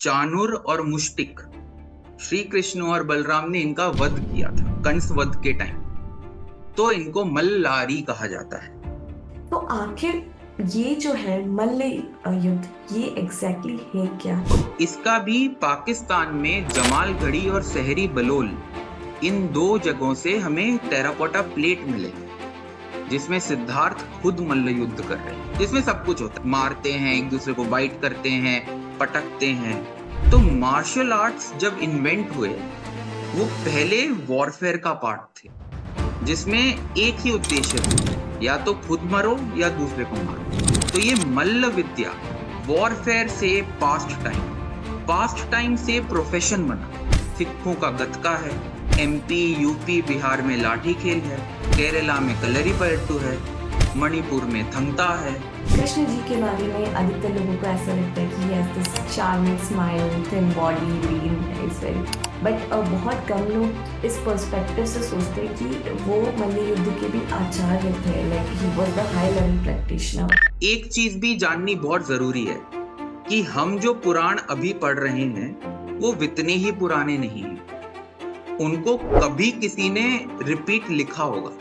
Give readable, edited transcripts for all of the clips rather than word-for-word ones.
चाणूर और मुष्टिक, श्री कृष्ण और बलराम ने इनका वध किया था कंस वध के टाइम, तो इनको मल्लारी कहा जाता है। तो आखिर ये जो है मल्ल युद्ध, ये एग्जैक्टली है क्या? इसका भी पाकिस्तान में जमालगढ़ी और सहरी बलोल, इन दो जगहों से हमें टेराकोटा प्लेट मिले, जिसमें सिद्धार्थ खुद मल्ल युद्ध कर रहे हैं, जिसमें सब कुछ होता है, मारते हैं, एक दूसरे को बाइट करते हैं, पटकते हैं। तो मार्शल आर्ट्स जब इन्वेंट हुए, वो पहले वॉरफेयर का पार्ट थे, जिसमें एक ही उद्देश्य था, या तो खुद मरो या दूसरे को मारो। तो ये मल्ल विद्या वॉरफेयर से पास्ट टाइम से प्रोफेशन बना। सिखों का गतका है, एमपी यूपी बिहार में लाठी खेल है, केरला में कलरी पयट्टू है, मणिपुर में थंगता है। कृष्ण जी के बारे में अधिकतर लोगों को ऐसा लगता है कि he has this charming smile, thin body, lean, is very, but बहुत कम लोग इस पर्सपेक्टिव से सोचते हैं कि वो मल्ल युद्ध के भी आचार्य थे, like he was the high level practitioner. एक चीज भी जाननी बहुत जरूरी है कि हम जो पुराण अभी पढ़ रहे हैं वो इतने ही पुराने नहीं हैं, उनको कभी किसी ने रिपीट लिखा होगा।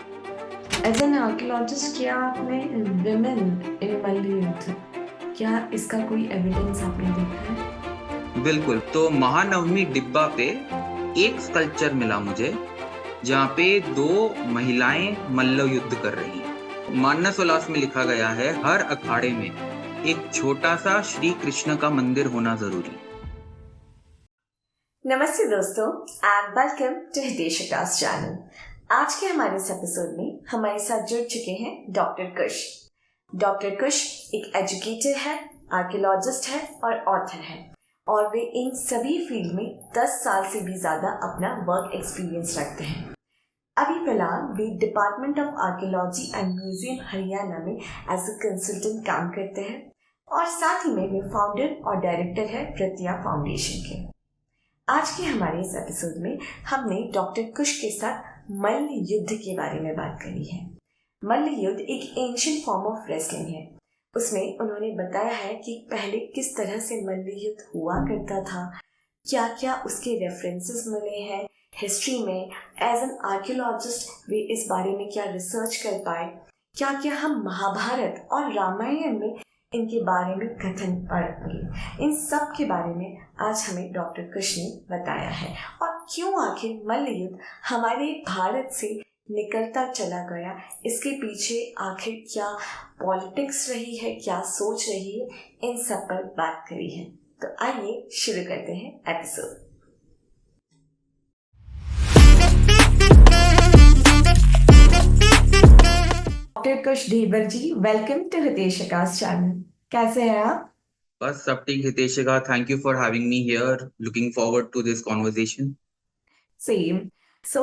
एज एन आर्कियोलॉजिस्ट, क्या आपने विमेन इन मल्ल युद्ध, क्या इसका कोई एविडेंस आपने देखा है? बिल्कुल। तो महानवमी डिब्बा पे एक स्कल्पचर मिला मुझे, जहाँ पे दो महिलाएं मल्ल युद्ध कर रही हैं। मानस उल्लास में लिखा गया है, हर अखाड़े में एक छोटा सा श्री कृष्ण का मंदिर होना जरूरी। नमस्ते दोस्तों, and welcome to Hitesh Akash channel. आज के हमारे इस एपिसोड में हमारे साथ जुड़ चुके हैं डॉक्टर कुश। डॉक्टर कुश एक एजुकेटर है, आर्कियोलॉजिस्ट है और ऑथर है, और वे इन सभी फील्ड में 10 साल से भी ज़्यादा अपना वर्क एक्सपीरियंस रखते हैं। अभी फिलहाल वे department of archaeology and museum Haryana में एज ए कंसल्टेंट काम करते हैं, और साथ ही में वे फाउंडर और डायरेक्टर है प्रत्या फाउंडेशन के। आज के हमारे इस एपिसोड में हमने डॉक्टर कुश के साथ मल्ल युद्ध के बारे में बात करी है। मल्ल युद्ध एक एंशिएंट फॉर्म ऑफ रेसलिंग है। उसमें उन्होंने बताया है कि पहले किस तरह से मल्ल युद्ध हुआ करता था, क्या क्या उसके रेफरेंसेस मिले हैं हिस्ट्री में। एज एन आर्कियोलॉजिस्ट वे इस बारे में क्या रिसर्च कर पाए, क्या क्या हम महाभारत और रामायण में इनके बारे में कथन पढ़ पाए, इन सब के बारे में आज हमें डॉक्टर कुश ने बताया है। और क्यों आखिर मल्ल युद्ध हमारे भारत से निकलता चला गया, इसके पीछे आखिर क्या पॉलिटिक्स रही है, क्या सोच रही है, इन सब पर बात करी है। तो आइए शुरू करते हैं episode. Doctor Kush Dhebar ji, welcome to Hitesh Akash channel. कैसे हैं आप? बस सब ठीक Hiteshika, thank you for having me here, looking forward to this conversation. Same. So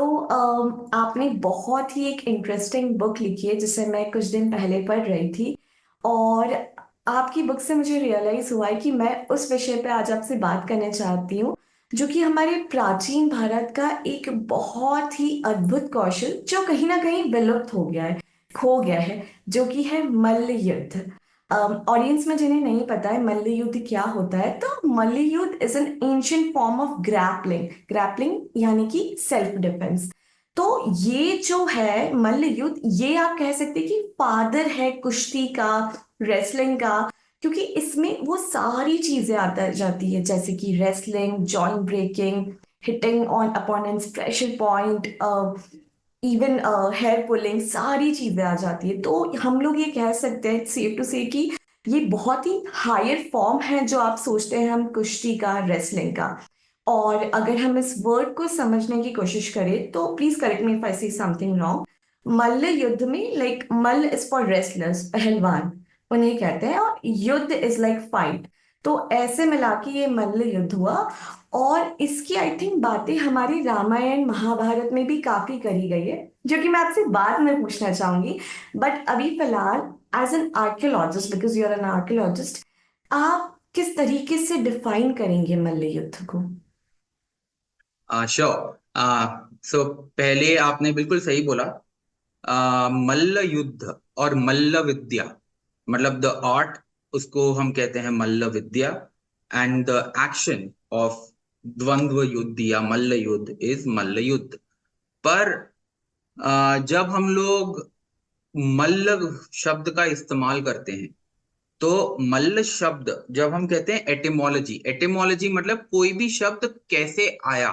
आपने बहुत ही एक इंटरेस्टिंग बुक लिखी है जिसे मैं कुछ दिन पहले पढ़ रही थी, और आपकी बुक से मुझे रियलाइज हुआ है कि मैं उस विषय पे आज आपसे बात करना चाहती हूँ, जो कि हमारे प्राचीन भारत का एक बहुत ही अद्भुत कौशल जो कहीं ना कहीं विलुप्त हो गया है, खो गया है, जो कि है मल्ल युद्ध। ऑडियंस में जिन्हें नहीं पता है मल्ल युद्ध क्या होता है, तो मल्ल युद्ध is an ancient form of grappling. Grappling यानी कि सेल्फ डिफेंस। तो ये जो है मल्ल युद्ध, ये आप कह सकते हैं कि फादर है कुश्ती का, रेसलिंग का, क्योंकि इसमें वो सारी चीजें आता जाती है, जैसे कि wrestling, joint breaking, hitting on opponents pressure point, even hair pulling, सारी चीजें आ जाती है। तो हम लोग ये कह सकते हैं सेफ टू से कि ये बहुत ही हायर फॉर्म है जो आप सोचते हैं हम कुश्ती का, रेसलिंग का। और अगर हम इस वर्ड को समझने की कोशिश करें तो please correct me if I say something wrong. मल्ल युद्ध में लाइक मल्ल इज फॉर रेसलर्स, पहलवान उन्हें कहते हैं, और युद्ध इज लाइक फाइट। तो ऐसे मिला के ये मल्ल युद्ध हुआ, और इसकी आई थिंक बातें हमारी रामायण महाभारत में भी काफी करी गई है, जो कि मैं आपसे बाद में पूछना चाहूंगी। बट अभी फिलहाल as an archaeologist, because you are an archaeologist, आप किस तरीके से डिफाइन करेंगे मल्ल युद्ध को? श्योर। सो पहले आपने बिल्कुल सही बोला। मल्ल युद्ध और मल्ल विद्या, मतलब द आर्ट, उसको हम कहते हैं मल्ल विद्या। एंड द एक्शन ऑफ द्वंद्व युद्ध या मल्ल युद्ध इज मल्ल युद्ध। पर जब हम लोग मल्ल शब्द का इस्तेमाल करते हैं, तो मल्ल शब्द जब हम कहते हैं एटिमोलॉजी, एटिमोलॉजी मतलब कोई भी शब्द कैसे आया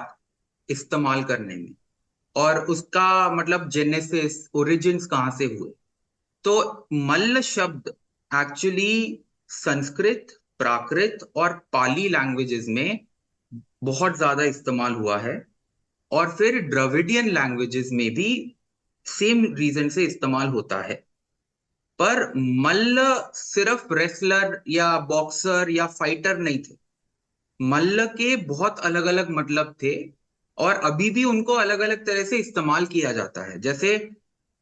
इस्तेमाल करने में, और उसका मतलब जेनेसिस, ओरिजिन्स कहाँ से हुए। तो मल्ल शब्द एक्चुअली संस्कृत, प्राकृत और पाली लैंग्वेजेस में बहुत ज्यादा इस्तेमाल हुआ है, और फिर द्रविडियन लैंग्वेजेस में भी सेम रीजन से इस्तेमाल होता है। पर मल्ल सिर्फ रेसलर या बॉक्सर या फाइटर नहीं थे। मल्ल के बहुत अलग अलग मतलब थे, और अभी भी उनको अलग अलग तरह से इस्तेमाल किया जाता है। जैसे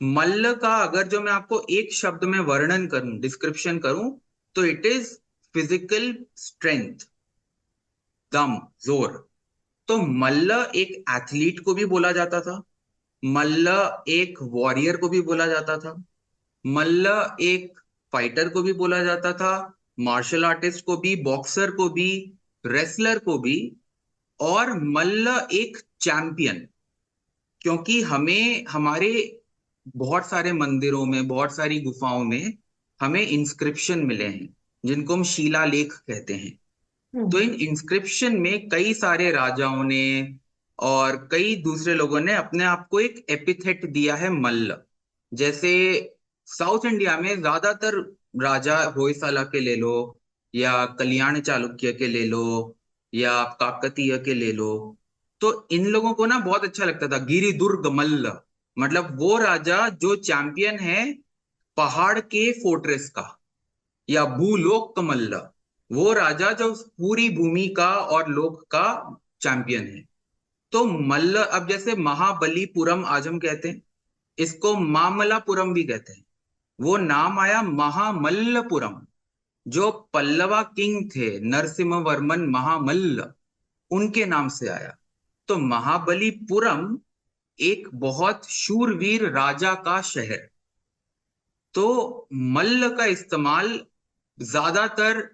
मल्ल का अगर जो मैं आपको एक शब्द में वर्णन करूं, डिस्क्रिप्शन करूं, तो इट इज फिजिकल स्ट्रेंथ, दम, जोर। तो मल्ल एक एथलीट को भी बोला जाता था, मल्ल एक वॉरियर को भी बोला जाता था, मल्ल एक फाइटर को भी बोला जाता था, मार्शल आर्टिस्ट को भी, बॉक्सर को भी, रेसलर को भी, और मल्ल एक चैंपियन। क्योंकि हमें हमारे बहुत सारे मंदिरों में, बहुत सारी गुफाओं में हमें इंस्क्रिप्शन मिले हैं, जिनको हम शिलालेख कहते हैं। तो हम्म। इन इंस्क्रिप्शन में कई सारे राजाओं ने और कई दूसरे लोगों ने अपने आप को एक एपिथेट दिया है, मल्ल। जैसे साउथ इंडिया में ज्यादातर राजा होयसाला के ले लो, या कल्याण चालुक्य के ले लो, या काकतीय के ले लो, तो इन लोगों को ना बहुत अच्छा लगता था गिरिदुर्ग मल्ल, मतलब वो राजा जो चैंपियन है पहाड़ के फोर्ट्रेस का, या भूलोक मल्ल, वो राजा जो पूरी भूमि का और लोक का चैंपियन है। तो मल्ल, अब जैसे महाबलीपुरम आज हम कहते हैं, इसको मामल्लापुरम भी कहते हैं। वो नाम आया महामल्लपुरम, जो पल्लवा किंग थे नरसिम्हा वर्मन महामल्ल, उनके नाम से आया। तो महाबलीपुरम एक बहुत शूरवीर राजा का शहर। तो मल्ल का इस्तेमाल ज्यादातर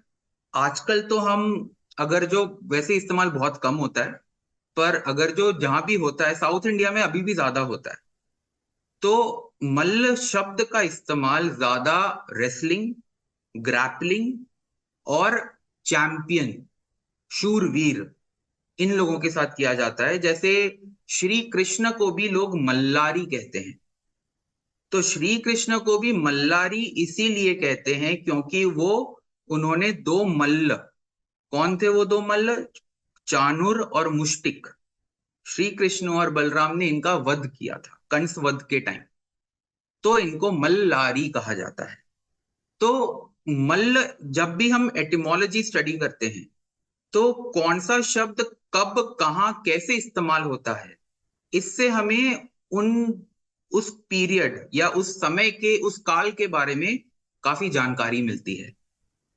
आजकल तो हम, अगर जो वैसे इस्तेमाल बहुत कम होता है, पर अगर जो जहां भी होता है साउथ इंडिया में अभी भी ज्यादा होता है। तो मल्ल शब्द का इस्तेमाल ज्यादा रेसलिंग, ग्रैपलिंग और चैंपियन, शूरवीर, इन लोगों के साथ किया जाता है। जैसे श्री कृष्ण को भी लोग मल्लारी कहते हैं। तो श्री कृष्ण को भी मल्लारी इसीलिए कहते हैं क्योंकि वो, उन्होंने दो मल्ल, कौन थे वो दो मल्ल? चाणूर और मुष्टिक। श्री कृष्ण और बलराम ने इनका वध किया था कंस वध के टाइम, तो इनको मल्लारी कहा जाता है। तो मल्ल, जब भी हम एटिमोलॉजी स्टडी करते हैं, तो कौन सा शब्द कब कहाँ कैसे इस्तेमाल होता है, इससे हमें उन उस पीरियड या उस समय के, उस काल के बारे में काफी जानकारी मिलती है।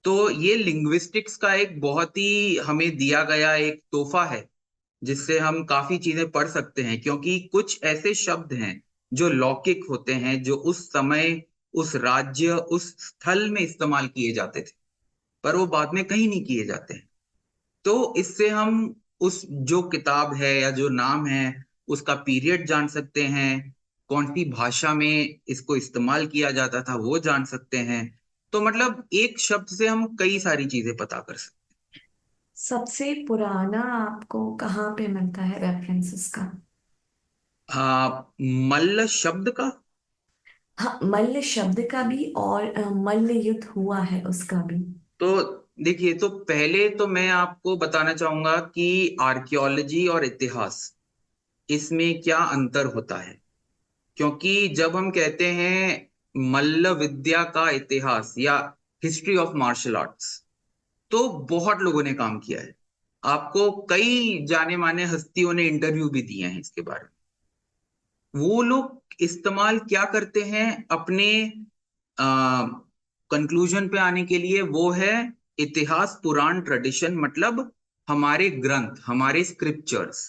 तो ये लिंग्विस्टिक्स का एक बहुत ही हमें दिया गया एक तोहफा है, जिससे हम काफी चीजें पढ़ सकते हैं। क्योंकि कुछ ऐसे शब्द हैं जो लौकिक होते हैं, जो उस समय, उस राज्य, उस स्थल में इस्तेमाल किए जाते थे, पर वो बाद में कहीं नहीं किए जाते हैं। तो इससे हम उस जो किताब है या जो नाम है, उसका पीरियड जान सकते हैं, कौन सी भाषा में इसको इस्तेमाल किया जाता था वो जान सकते हैं। तो मतलब एक शब्द से हम कई सारी चीजें पता कर सकते सबसे पुराना आपको कहाँ पे मिलता है रेफरेंसेस का? हैं। मल्ल शब्द का, हाँ, मल्ल शब्द का भी, और मल्ल युद्ध हुआ है उसका भी। तो देखिए, तो पहले तो मैं आपको बताना चाहूंगा कि आर्कियोलॉजी और इतिहास, इसमें क्या अंतर होता है। क्योंकि जब हम कहते हैं मल्ल विद्या का इतिहास या हिस्ट्री ऑफ मार्शल आर्ट्स, तो बहुत लोगों ने काम किया है। आपको कई जाने माने हस्तियों ने इंटरव्यू भी दिए हैं इसके बारे में। वो लोग इस्तेमाल क्या करते हैं अपने कंक्लूजन पे आने के लिए, वो है इतिहास, पुराण, ट्रेडिशन, मतलब हमारे ग्रंथ, हमारे स्क्रिप्चर्स।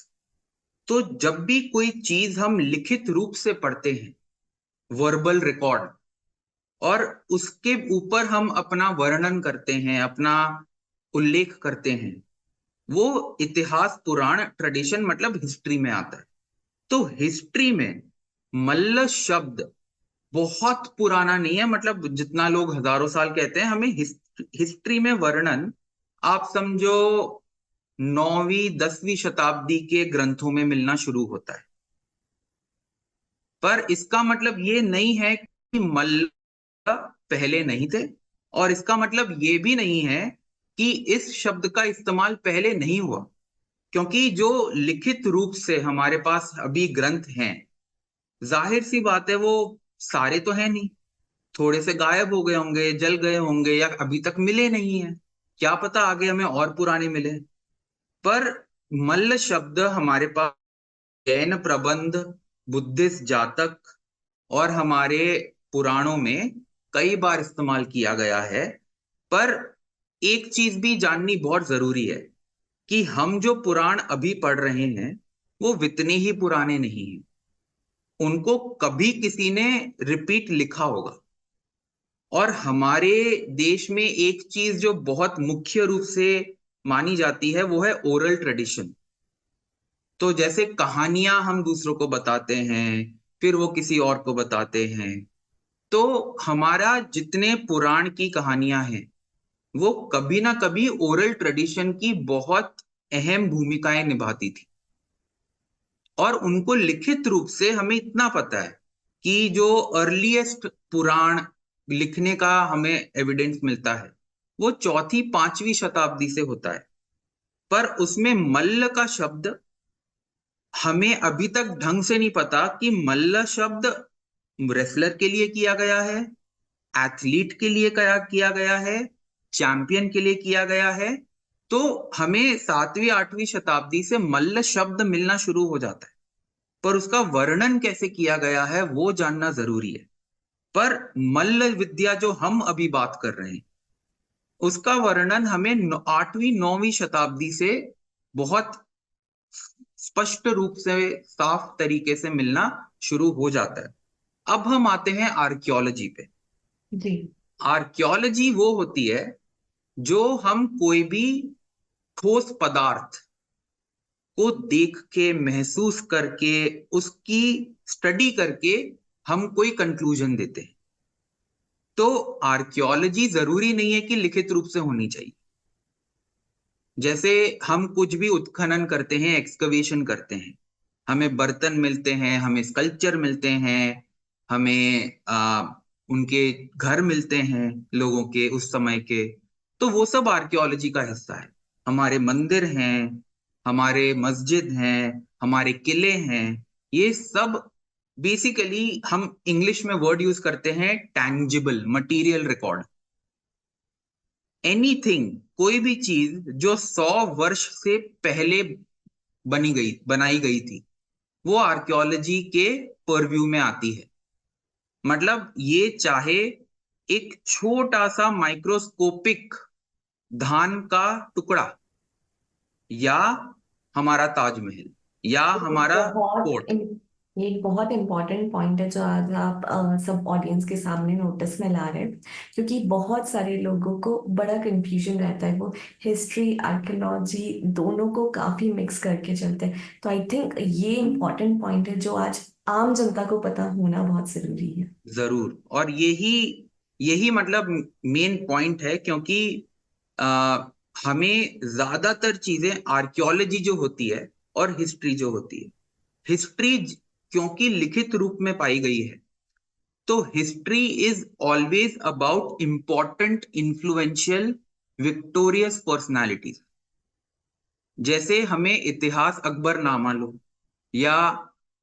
तो जब भी कोई चीज हम लिखित रूप से पढ़ते हैं, वर्बल रिकॉर्ड, और उसके ऊपर हम अपना वर्णन करते हैं, अपना उल्लेख करते हैं वो इतिहास, पुराण, ट्रेडिशन मतलब हिस्ट्री में आता है। तो हिस्ट्री में मल्ल शब्द बहुत पुराना नहीं है, मतलब जितना लोग हजारों साल कहते हैं, हमें हिस्ट्री में वर्णन आप समझो 9वीं 10वीं शताब्दी के ग्रंथों में मिलना शुरू होता है। पर इसका मतलब ये नहीं है कि मल्ल पहले नहीं थे, और इसका मतलब ये भी नहीं है कि इस शब्द का इस्तेमाल पहले नहीं हुआ, क्योंकि जो लिखित रूप से हमारे पास अभी ग्रंथ हैं, जाहिर सी बात है वो सारे तो है नहीं, थोड़े से गायब हो गए होंगे, जल गए होंगे, या अभी तक मिले नहीं है, क्या पता आगे हमें और पुराने मिले। पर मल्ल शब्द हमारे पास जैन प्रबंध, बुद्धिस्ट जातक और हमारे पुराणों में कई बार इस्तेमाल किया गया है। पर एक चीज भी जाननी बहुत जरूरी है कि हम जो पुराण अभी पढ़ रहे हैं वो इतने ही पुराने नहीं हैं, उनको कभी किसी ने रिपीट लिखा होगा। और हमारे देश में एक चीज जो बहुत मुख्य रूप से मानी जाती है वो है ओरल ट्रेडिशन। तो जैसे कहानियां हम दूसरों को बताते हैं, फिर वो किसी और को बताते हैं, तो हमारा जितने पुराण की कहानियां हैं वो कभी ना कभी ओरल ट्रेडिशन की बहुत अहम भूमिकाएं निभाती थी। और उनको लिखित रूप से हमें इतना पता है कि जो अर्लीस्ट पुराण लिखने का हमें एविडेंस मिलता है वो 4वीं 5वीं शताब्दी से होता है। पर उसमें मल्ल का शब्द हमें अभी तक ढंग से नहीं पता कि मल्ल शब्द रेसलर के लिए किया गया है, एथलीट के लिए किया गया है, चैंपियन के लिए किया गया है। तो हमें 7वीं 8वीं शताब्दी से मल्ल शब्द मिलना शुरू हो जाता है, पर उसका वर्णन कैसे किया गया है वो जानना जरूरी है। पर मल्ल विद्या जो हम अभी बात कर रहे हैं उसका वर्णन हमें 8वीं 9वीं शताब्दी से बहुत स्पष्ट रूप से, साफ तरीके से मिलना शुरू हो जाता है। अब हम आते हैं आर्कियोलॉजी पे। जी। आर्कियोलॉजी वो होती है जो हम कोई भी ठोस पदार्थ को देख के, महसूस करके, उसकी स्टडी करके हम कोई कंक्लूजन देते हैं। तो आर्कियोलॉजी जरूरी नहीं है कि लिखित रूप से होनी चाहिए। जैसे हम कुछ भी उत्खनन करते हैं, एक्सकवेशन करते हैं, हमें बर्तन मिलते हैं, हमें स्कल्पचर मिलते हैं, हमें उनके घर मिलते हैं लोगों के उस समय के, तो वो सब आर्कियोलॉजी का हिस्सा है। हमारे मंदिर हैं, हमारे मस्जिद हैं, हमारे किले हैं, ये सब बेसिकली हम इंग्लिश में वर्ड यूज करते हैं टैंजिबल मटेरियल रिकॉर्ड। एनीथिंग, कोई भी चीज जो 100 वर्ष से पहले बनाई गई थी वो आर्कियोलॉजी के परव्यू में आती है। मतलब ये चाहे एक छोटा सा माइक्रोस्कोपिक धान का टुकड़ा, या हमारा ताजमहल, या ये हमारा बहुत कोर्ट। ये एक बहुत इम्पोर्टेंट पॉइंट है जो आज आप सब ऑडियंस के सामने नोटिस में ला रहे हैं, क्योंकि बहुत सारे लोगों को बड़ा कंफ्यूजन रहता है, वो हिस्ट्री आर्कियोलॉजी दोनों को काफी मिक्स करके चलते हैं। तो आई थिंक ये इम्पोर्टेंट पॉइंट है जो आज आम जनता को पता होना बहुत जरूरी है। जरूर, और यही यही मतलब मेन पॉइंट है, क्योंकि आ, हमें ज्यादातर चीजें आर्कियोलॉजी जो होती है और हिस्ट्री जो होती है, हिस्ट्री क्योंकि लिखित रूप में पाई गई है, तो history is always about important influential victorious personalities. जैसे हमें इतिहास अकबरनामा लो, या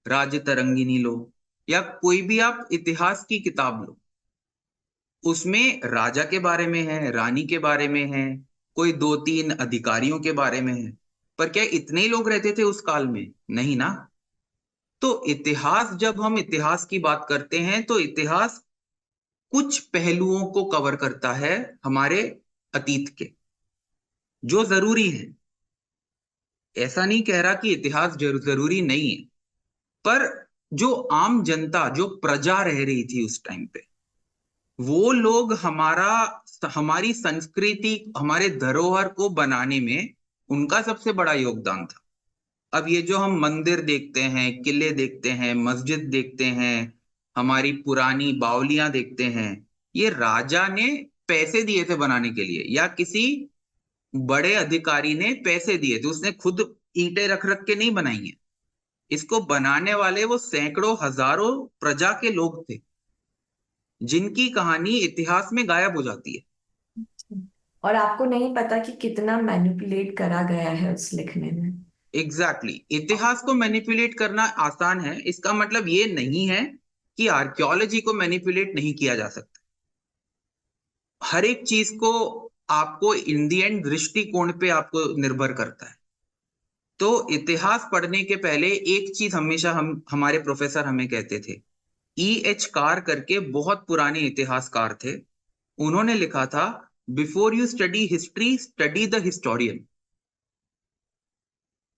राज तरंगिणी लो, या कोई भी आप इतिहास की किताब लो, उसमें राजा के बारे में है, रानी के बारे में है, कोई 2 3 अधिकारियों के बारे में है। पर क्या इतने ही लोग रहते थे उस काल में? नहीं ना। तो इतिहास, जब हम इतिहास की बात करते हैं तो इतिहास कुछ पहलुओं को कवर करता है हमारे अतीत के, जो जरूरी है। ऐसा नहीं कह रहा कि इतिहास जरूरी नहीं है, पर जो आम जनता, जो प्रजा रह रही थी उस टाइम पे, वो लोग हमारी संस्कृति, हमारे धरोहर को बनाने में उनका सबसे बड़ा योगदान था। अब ये जो हम मंदिर देखते हैं, किले देखते हैं, मस्जिद देखते हैं, हमारी पुरानी बावलियां देखते हैं, ये राजा ने पैसे दिए थे बनाने के लिए, या किसी बड़े अधिकारी ने पैसे दिए थे, उसने खुद ईंटें रख रख के नहीं बनाई है। इसको बनाने वाले वो सैकड़ों हजारों प्रजा के लोग थे, जिनकी कहानी इतिहास में गायब हो जाती है। और आपको नहीं पता कि कितना मैनिपुलेट करा गया है उस लिखने में। एग्जैक्टली इतिहास को मैनिपुलेट करना आसान है, इसका मतलब ये नहीं है कि आर्कियोलॉजी को मैनिपुलेट नहीं किया जा सकता। हर एक चीज को आपको इन दी एंड दृष्टिकोण पे आपको निर्भर करता है। तो इतिहास पढ़ने के पहले एक चीज हमेशा हमारे प्रोफेसर हमें कहते थे। E.H. कार करके बहुत पुराने इतिहासकार थे, उन्होंने लिखा था, before you study history study the historian.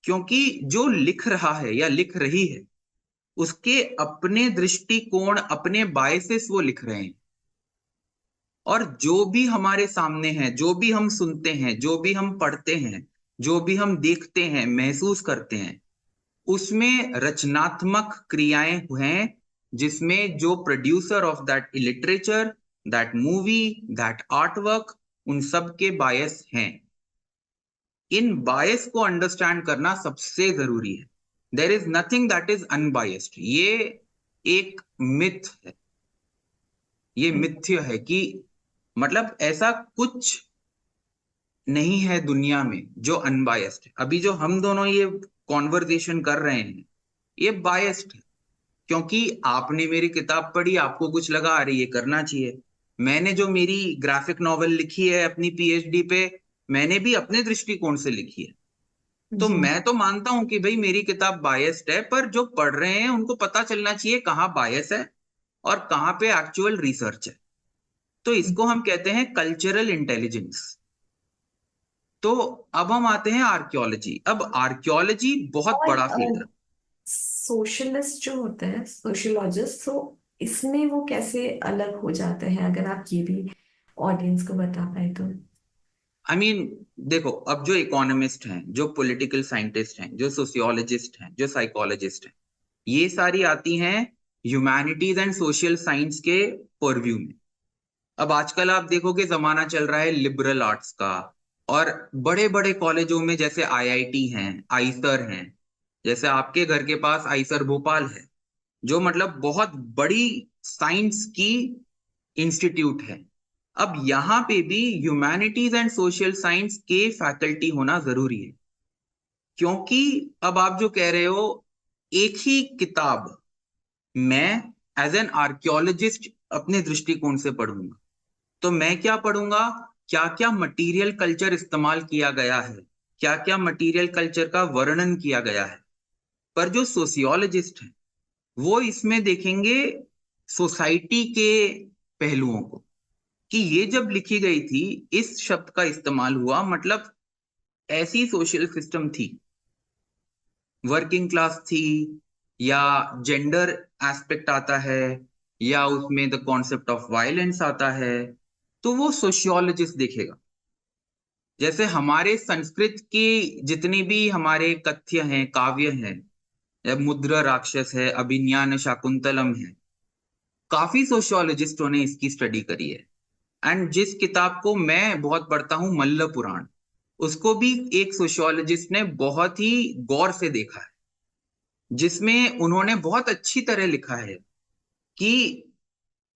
क्योंकि जो लिख रहा है या लिख रही है, उसके अपने दृष्टिकोण, अपने बायसेस वो लिख रहे हैं। और जो भी हमारे सामने है, जो भी हम सुनते हैं, जो भी हम पढ़ते हैं, जो भी हम देखते हैं, महसूस करते हैं, उसमें रचनात्मक क्रियाएं हैं, जिसमें जो producer of that literature, that movie, that art work, उन सब के बायस हैं। इन बायस को अंडरस्टैंड करना सबसे जरूरी है। There is nothing that is unbiased. ये एक मिथ है, ये मिथ्य है कि मतलब ऐसा कुछ नहीं है दुनिया में जो अनबायस्ड है। अभी जो हम दोनों ये कॉन्वर्जेशन कर रहे हैं, ये बायस्ड है, क्योंकि आपने मेरी किताब पढ़ी, आपको कुछ लगा अरे ये करना चाहिए। मैंने जो मेरी ग्राफिक नॉवेल लिखी है अपनी पीएचडी पे, मैंने भी अपने दृष्टिकोण से लिखी है। तो जी। मैं तो मानता हूं कि भाई मेरी किताब बायस्ड है, पर जो पढ़ रहे हैं उनको पता चलना चाहिए कहाँ बायस है और कहाँ पे एक्चुअल रिसर्च है। तो इसको हम कहते हैं कल्चरल इंटेलिजेंस। तो अब हम आते हैं आर्कियोलॉजी। अब आर्कियोलॉजी बहुत बड़ा फील्ड है। और सोशलिस्ट जो होते हैं, सोशियोलॉजिस्ट, तो इसमें वो कैसे अलग हो जाते हैं, अगर आप ये भी ऑडियंस को बता पाए तो। आई मीन देखो, अब जो इकोनॉमिस्ट हैं, जो पॉलिटिकल साइंटिस्ट हैं, जो सोशियोलॉजिस्ट हैं, जो साइकोलॉजिस्ट हैं, ये सारी आती हैं ह्यूमैनिटीज एंड सोशल साइंस के परव्यू में। अब आजकल आप देखोगे जमाना चल रहा है लिबरल आर्ट्स का, और बड़े बड़े कॉलेजों में जैसे आईआईटी हैं, आईसर हैं, जैसे आपके घर के पास आईसर भोपाल है, जो मतलब बहुत बड़ी साइंस की इंस्टीट्यूट है। अब यहाँ पे भी ह्यूमैनिटीज एंड सोशल साइंस के फैकल्टी होना जरूरी है, क्योंकि अब आप जो कह रहे हो, एक ही किताब मैं एज एन आर्कियोलॉजिस्ट अपने दृष्टिकोण से पढ़ूंगा, तो मैं क्या पढ़ूंगा, क्या क्या मटेरियल कल्चर इस्तेमाल किया गया है, क्या क्या मटेरियल कल्चर का वर्णन किया गया है। पर जो सोशियोलॉजिस्ट हैं, वो इसमें देखेंगे सोसाइटी के पहलुओं को, कि ये जब लिखी गई थी, इस शब्द का इस्तेमाल हुआ, मतलब ऐसी सोशल सिस्टम थी, वर्किंग क्लास थी, या जेंडर एस्पेक्ट आता है, या उसमें द कॉन्सेप्ट ऑफ वायलेंस आता है, तो वो सोशियोलॉजिस्ट देखेगा। जैसे हमारे संस्कृत की जितनी भी हमारे कथ्य हैं, काव्य हैं, मुद्रा राक्षस है, अभिज्ञान शाकुंतलम है, काफी सोशियोलॉजिस्टों ने इसकी स्टडी करी है। एंड जिस किताब को मैं बहुत पढ़ता हूँ, मल्ल पुराण, उसको भी एक सोशियोलॉजिस्ट ने बहुत ही गौर से देखा है, जिसमें उन्होंने बहुत अच्छी तरह लिखा है कि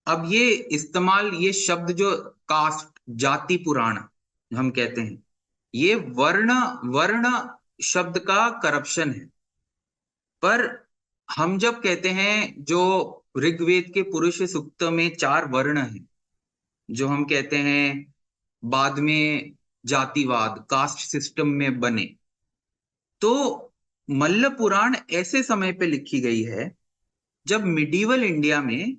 अब ये इस्तेमाल, ये शब्द जो कास्ट, जाति पुराण हम कहते हैं, ये वर्ण वर्ण शब्द का करप्शन है। पर हम जब कहते हैं, जो ऋग्वेद के पुरुष सूक्त में 4 वर्ण हैं, जो हम कहते हैं बाद में जातिवाद, कास्ट सिस्टम में बने, तो मल्ल पुराण ऐसे समय पे लिखी गई है जब मिडिवल इंडिया में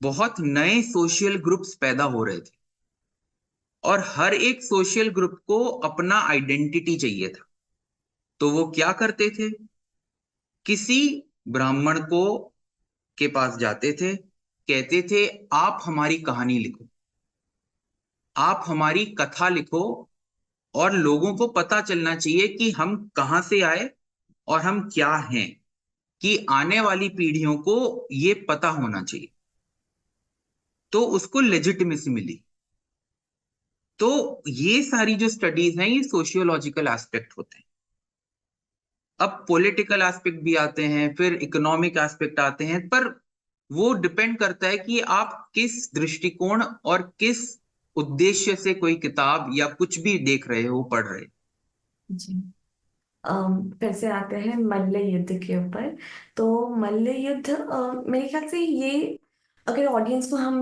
बहुत नए सोशल ग्रुप्स पैदा हो रहे थे, और हर एक सोशल ग्रुप को अपना आइडेंटिटी चाहिए था। तो वो क्या करते थे, किसी ब्राह्मण को के पास जाते थे, कहते थे आप हमारी कहानी लिखो, आप हमारी कथा लिखो, और लोगों को पता चलना चाहिए कि हम कहां से आए और हम क्या हैं, कि आने वाली पीढ़ियों को ये पता होना चाहिए। तो उसको लेजिटिमेसी मिली। तो ये सारी जो स्टडीज हैं ये सोशियोलॉजिकल एस्पेक्ट होते हैं। अब पॉलिटिकल एस्पेक्ट भी आते हैं, फिर इकोनॉमिक एस्पेक्ट आते हैं, पर वो डिपेंड करता है कि आप किस दृष्टिकोण और किस उद्देश्य से कोई किताब या कुछ भी देख रहे हो, पढ़ रहे हो। जी। फिर से आते हैं मल्ल युद्ध के ऊपर। तो मल्ल युद्ध मेरे ख्याल से ये, अगर ऑडियंस को हम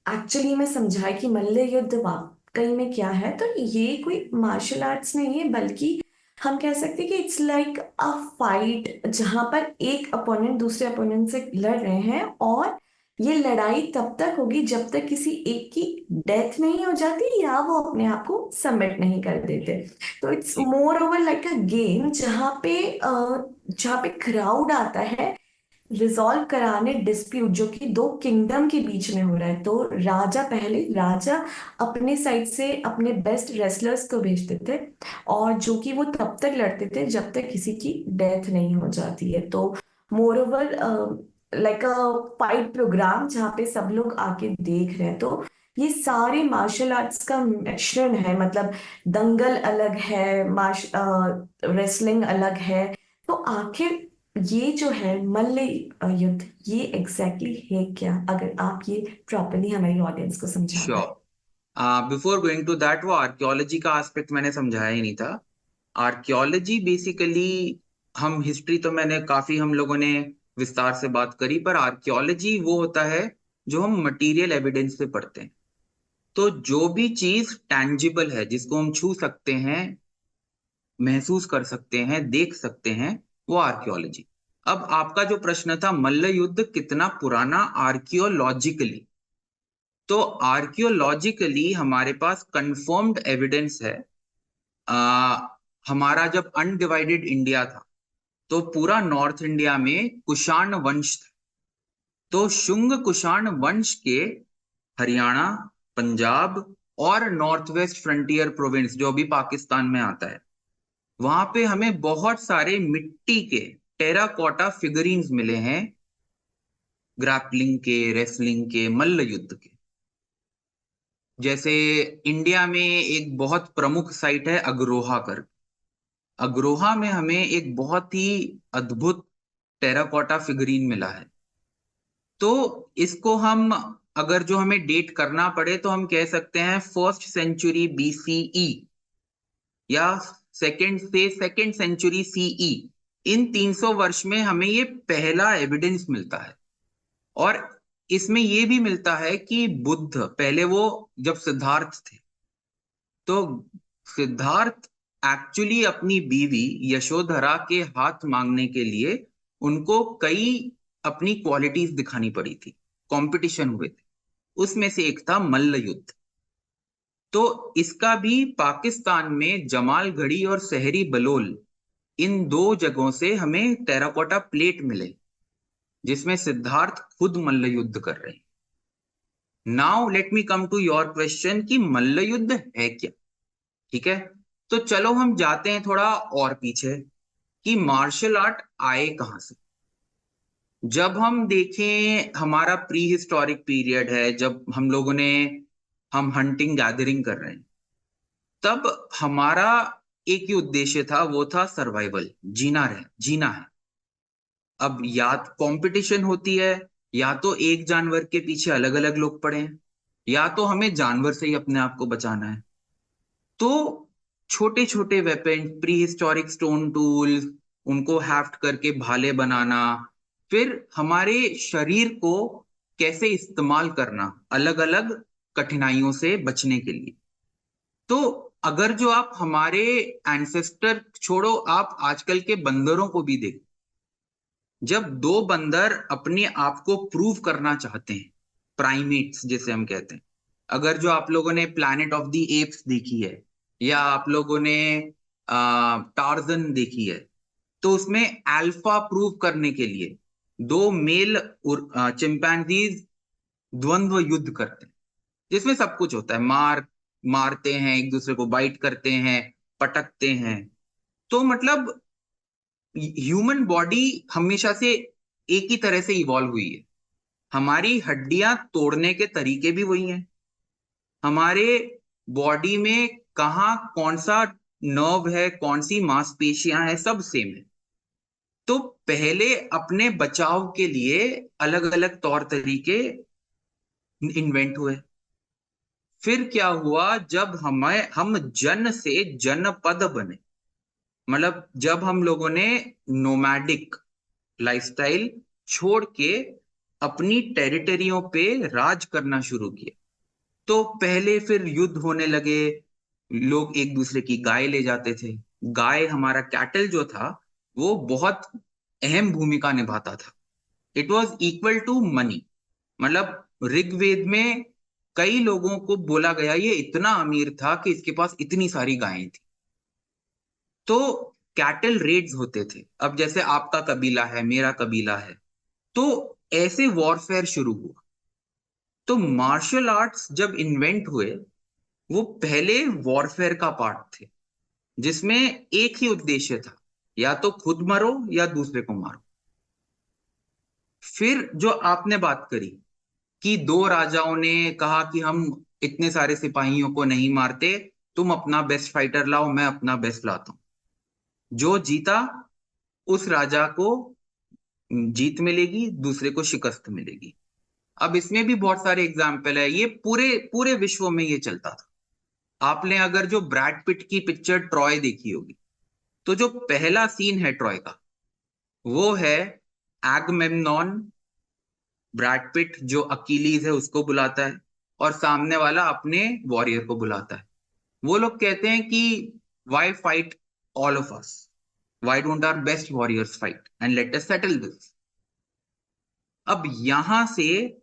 एक्चुअली में समझाए कि मल्ल युद्ध वाकई में क्या है, तो ये कोई मार्शल आर्ट्स नहीं है, बल्कि हम कह सकते हैं कि इट्स लाइक अ फाइट, जहां पर एक अपोनेंट दूसरे अपोनेंट से लड़ रहे हैं, और ये लड़ाई तब तक होगी जब तक किसी एक की डेथ नहीं हो जाती या वो अपने आप को सबमिट नहीं कर देते। तो it's G. Moreover like a game, जहाँ पे क्राउड आता है रिजॉल्व कराने डिस्प्यूट जो कि दो किंगडम के बीच में हो रहा है। तो राजा अपने साइड से अपने बेस्ट रेसलर्स को भेजते थे, और जो कि वो तब तक लड़ते थे जब तक किसी की डेथ नहीं हो जाती है। तो moreover like a fight programme जहाँ पे सब लोग आके देख रहे हैं। तो ये सारे मार्शल आर्ट्स का मिश्रण है, मतलब दंगल अलग है, रेसलिंग अलग है। तो आखिर ये जो है मल्ल युद्ध, ये एग्जैक्टली है क्या, अगर आप ये प्रॉपरली हमारी ऑडियंस को समझा पाए। Sure. Before going to that, वो आर्कियोलॉजी का एस्पेक्ट मैंने समझाया ही नहीं था। आर्कियोलॉजी बेसिकली, हम हिस्ट्री तो मैंने काफी, हम लोगों ने विस्तार से बात करी, पर आर्कियोलॉजी वो होता है जो हम मटेरियल एविडेंस पे पढ़ते हैं। तो जो भी चीज टैंजिबल है, जिसको हम छू सकते हैं, महसूस कर सकते हैं, देख सकते हैं, वो आर्कियोलॉजी। अब आपका जो प्रश्न था मल्ल युद्ध कितना पुराना आर्कियोलॉजिकली, तो आर्कियोलॉजिकली हमारे पास कंफर्म्ड एविडेंस है। आ, हमारा जब अनडिवाइडेड इंडिया था, तो पूरा नॉर्थ इंडिया में कुषाण वंश था। तो शुंग कुषाण वंश के हरियाणा, पंजाब और नॉर्थ वेस्ट फ्रंटियर प्रोविंस, जो अभी पाकिस्तान में आता है, वहां पे हमें बहुत सारे मिट्टी के टेराकोटा फिगरीन्स मिले हैं, ग्रैपलिंग के, रेसलिंग के, मल्ल युद्ध के। जैसे इंडिया में एक बहुत प्रमुख साइट है अग्रोहा कर, अग्रोहा में हमें एक बहुत ही अद्भुत टेराकोटा फिगरीन मिला है। तो इसको हम, अगर जो हमें डेट करना पड़े तो हम कह सकते हैं 1st सेंचुरी BCE, या सेकेंड सेंचुरी CE। इन 300 वर्ष में हमें ये पहला एविडेंस मिलता है। और इसमें ये भी मिलता है कि बुद्ध, पहले वो जब सिद्धार्थ थे, तो सिद्धार्थ एक्चुअली अपनी बीवी यशोधरा के हाथ मांगने के लिए उनको कई अपनी क्वालिटीज दिखानी पड़ी थी, कंपटीशन हुए थे, उसमें से एक था मल्ल युद्ध। तो इसका भी पाकिस्तान में जमालगढ़ी और सहरी बलोल, इन दो जगहों से हमें टेराकोटा प्लेट मिले, जिसमें सिद्धार्थ खुद मल्ल युद्ध कर रहे हैं। Now let me come to your question कि मल्ल युद्ध है क्या। ठीक है, तो चलो हम जाते हैं थोड़ा और पीछे, कि मार्शल आर्ट आए कहां से। जब हम देखें, हमारा प्री हिस्टोरिक पीरियड है, जब हम हंटिंग गैदरिंग कर रहे हैं, तब हमारा एक ही उद्देश्य था, वो था सर्वाइवल, जीना है। अब या कंपटीशन होती है, या तो एक जानवर के पीछे अलग अलग लोग पड़े हैं, या तो हमें जानवर से ही अपने आप को बचाना है। तो छोटे छोटे weapon, pre historic stone tools, उनको हैफ्ट करके भाले बनाना, फिर हमारे शरीर को कैसे इस्तेमाल करना अलग अलग कठिनाइयों से बचने के लिए। तो अगर जो आप हमारे एंसेस्टर छोड़ो, आप आजकल के बंदरों को भी देखो, जब दो बंदर अपने आप को प्रूव करना चाहते हैं, प्राइमेट्स जिसे हम कहते हैं, अगर जो आप लोगों ने प्लैनेट ऑफ द एप्स देखी है, या आप लोगों ने टार्जन देखी है, तो उसमें अल्फा प्रूव करने के लिए दो मेल चिंपैंजीज द्वंद्व युद्ध करते हैं, जिसमें सब कुछ होता है, मारते हैं, एक दूसरे को बाइट करते हैं, पटकते हैं। तो मतलब ह्यूमन बॉडी हमेशा से एक ही तरह से इवॉल्व हुई है। हमारी हड्डियां तोड़ने के तरीके भी वही हैं। हमारे बॉडी में कहाँ कौन सा नर्व है, कौन सी मांसपेशियां हैं, सब सेम है। तो पहले अपने बचाव के लिए अलग अलग तौर तरीके इन्वेंट हुए। फिर क्या हुआ, जब हम जन से जनपद बने, मतलब जब हम लोगों ने नोमैडिक लाइफस्टाइल छोड़ के अपनी टेरिटरियों पे राज करना शुरू किया, तो पहले फिर युद्ध होने लगे। लोग एक दूसरे की गाय ले जाते थे। गाय, हमारा कैटल जो था, वो बहुत अहम भूमिका निभाता था। It was equal to money. मतलब ऋग्वेद में कई लोगों को बोला गया ये इतना अमीर था कि इसके पास इतनी सारी गायें थी। तो कैटल रेड्स होते थे। अब जैसे आपका कबीला है, मेरा कबीला है, तो ऐसे वॉरफेयर शुरू हुआ। तो मार्शल आर्ट्स जब इन्वेंट हुए, वो पहले वॉरफेयर का पार्ट थे, जिसमें एक ही उद्देश्य था, या तो खुद मरो या दूसरे को मारो। फिर जो आपने बात करी कि दो राजाओं ने कहा कि हम इतने सारे सिपाहियों को नहीं मारते, तुम अपना बेस्ट फाइटर लाओ, मैं अपना बेस्ट लाता हूं। जो जीता, उस राजा को जीत मिलेगी, दूसरे को शिकस्त मिलेगी। अब इसमें भी बहुत सारे एग्जाम्पल है, ये पूरे पूरे विश्व में ये चलता था। आपने अगर जो ब्रैड पिट की पिक्चर ट्रॉय देखी होगी, तो जो पहला सीन है ट्रॉय का, वो है एगमेम्नॉन, ब्रैड पिट जो अकीलीज है उसको बुलाता है, और सामने वाला अपने वॉरियर को बुलाता है। वो लोग कहते हैं कि why fight all of us, why don't our best warriors fight and let us settle this. अब यहां से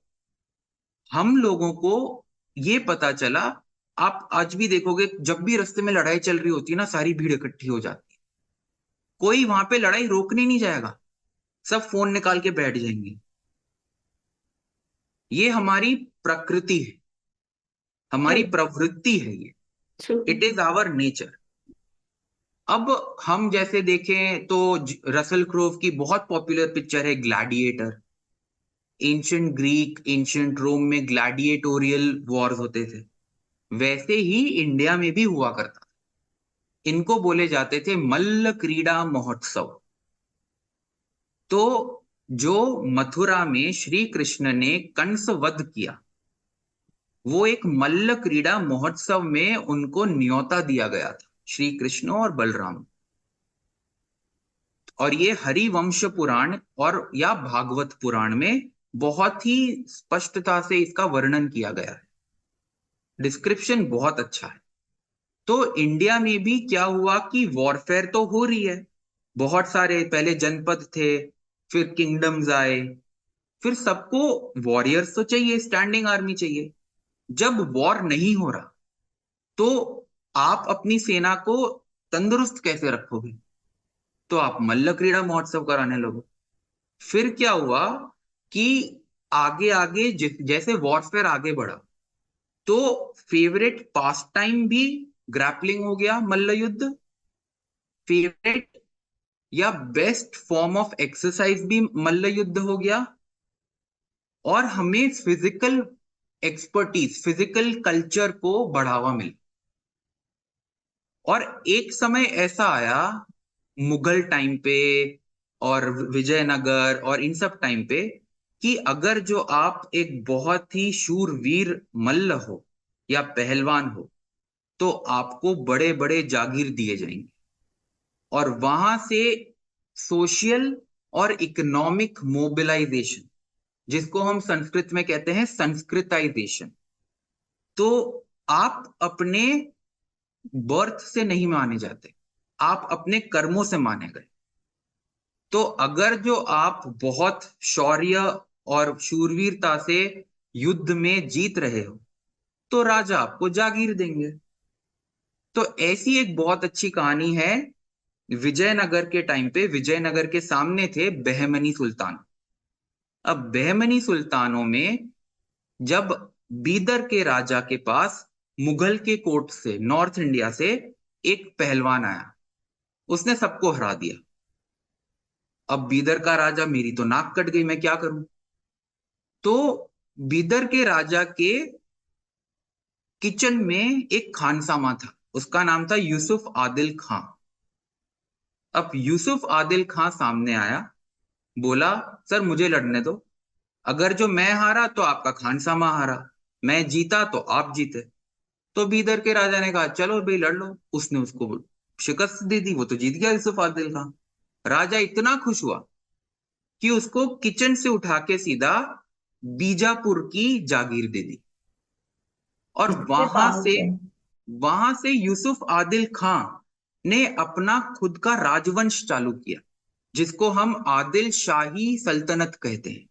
हम लोगों को ये पता चला, आप आज भी देखोगे जब भी रास्ते में लड़ाई चल रही होती है ना, सारी भीड़ इकट्ठी हो जाती है। कोई वहां पे लड़ाई रोकने नहीं जाएगा, सब फोन निकाल के बैठ जाएंगे। ये हमारी प्रकृति है, हमारी True. प्रवृत्ति है ये। True. It is our nature. अब हम जैसे देखें तो रसल क्रोव की बहुत पॉपुलर पिक्चर है Gladiator. Ancient Greek, ancient Rome में ग्लैडिएटोरियल वॉर्स होते थे, वैसे ही इंडिया में भी हुआ करता। इनको बोले जाते थे मल्ल क्रीड़ा महोत्सव। तो जो मथुरा में श्री कृष्ण ने कंस वध किया, वो एक मल्ल क्रीड़ा महोत्सव में उनको न्योता दिया गया था, श्री कृष्ण और बलराम। और ये हरिवंश पुराण और या भागवत पुराण में बहुत ही स्पष्टता से इसका वर्णन किया गया है। डिस्क्रिप्शन बहुत अच्छा है। तो इंडिया में भी क्या हुआ कि वॉरफेयर तो हो रही है, बहुत सारे पहले जनपद थे, फिर किंगडम्स आए, फिर सबको वॉरियर्स तो चाहिए, स्टैंडिंग आर्मी चाहिए। जब वॉर नहीं हो रहा, तो आप अपनी सेना को तंदुरुस्त कैसे रखोगे? तो आप मल्ल क्रीड़ा महोत्सव कराने लोगे। फिर क्या हुआ कि आगे आगे जैसे वॉरफेयर आगे बढ़ा, तो फेवरेट पास टाइम भी ग्रैपलिंग हो गया, मल्ल युद्ध। फेवरेट या बेस्ट फॉर्म ऑफ एक्सरसाइज भी मल्ल युद्ध हो गया। और हमें फिजिकल एक्सपर्टीज, फिजिकल कल्चर को बढ़ावा मिला। और एक समय ऐसा आया मुगल टाइम पे और विजयनगर और इन सब टाइम पे, कि अगर जो आप एक बहुत ही शूरवीर मल्ल हो या पहलवान हो, तो आपको बड़े बड़े जागीर दिए जाएंगे। और वहां से सोशल और इकोनॉमिक मोबिलाइजेशन, जिसको हम संस्कृत में कहते हैं संस्कृताइजेशन। तो आप अपने बर्थ से नहीं माने जाते, आप अपने कर्मों से माने गए। तो अगर जो आप बहुत शौर्य और शूरवीरता से युद्ध में जीत रहे हो, तो राजा आपको जागीर देंगे। तो ऐसी एक बहुत अच्छी कहानी है। विजयनगर के टाइम पे विजयनगर के सामने थे बहमनी सुल्तान। अब बहमनी सुल्तानों में जब बीदर के राजा के पास मुगल के कोर्ट से, नॉर्थ इंडिया से, एक पहलवान आया। उसने सबको हरा दिया। अब बीदर का राजा, मेरी तो नाक कट गई, मैं क्या करूं। तो बीदर के राजा के किचन में एक खानसामा था, उसका नाम था यूसुफ आदिल खां। अब यूसुफ आदिल खां सामने आया, बोला, सर मुझे लड़ने दो। अगर जो मैं हारा तो आपका खानसामा हारा, मैं जीता तो आप जीते। तो बीदर के राजा ने कहा, चलो भाई लड़ लो। उसने उसको शिकस्त दे दी, वो तो जीत गया यूसुफ आदिल खां। राजा इतना खुश हुआ कि उसको किचन से उठा के सीधा बीजापुर की जागीर दे दी। और कितने पावरफुल। वहां से यूसुफ आदिल खां ने अपना खुद का राजवंश चालू किया, जिसको हम आदिल शाही सल्तनत कहते हैं।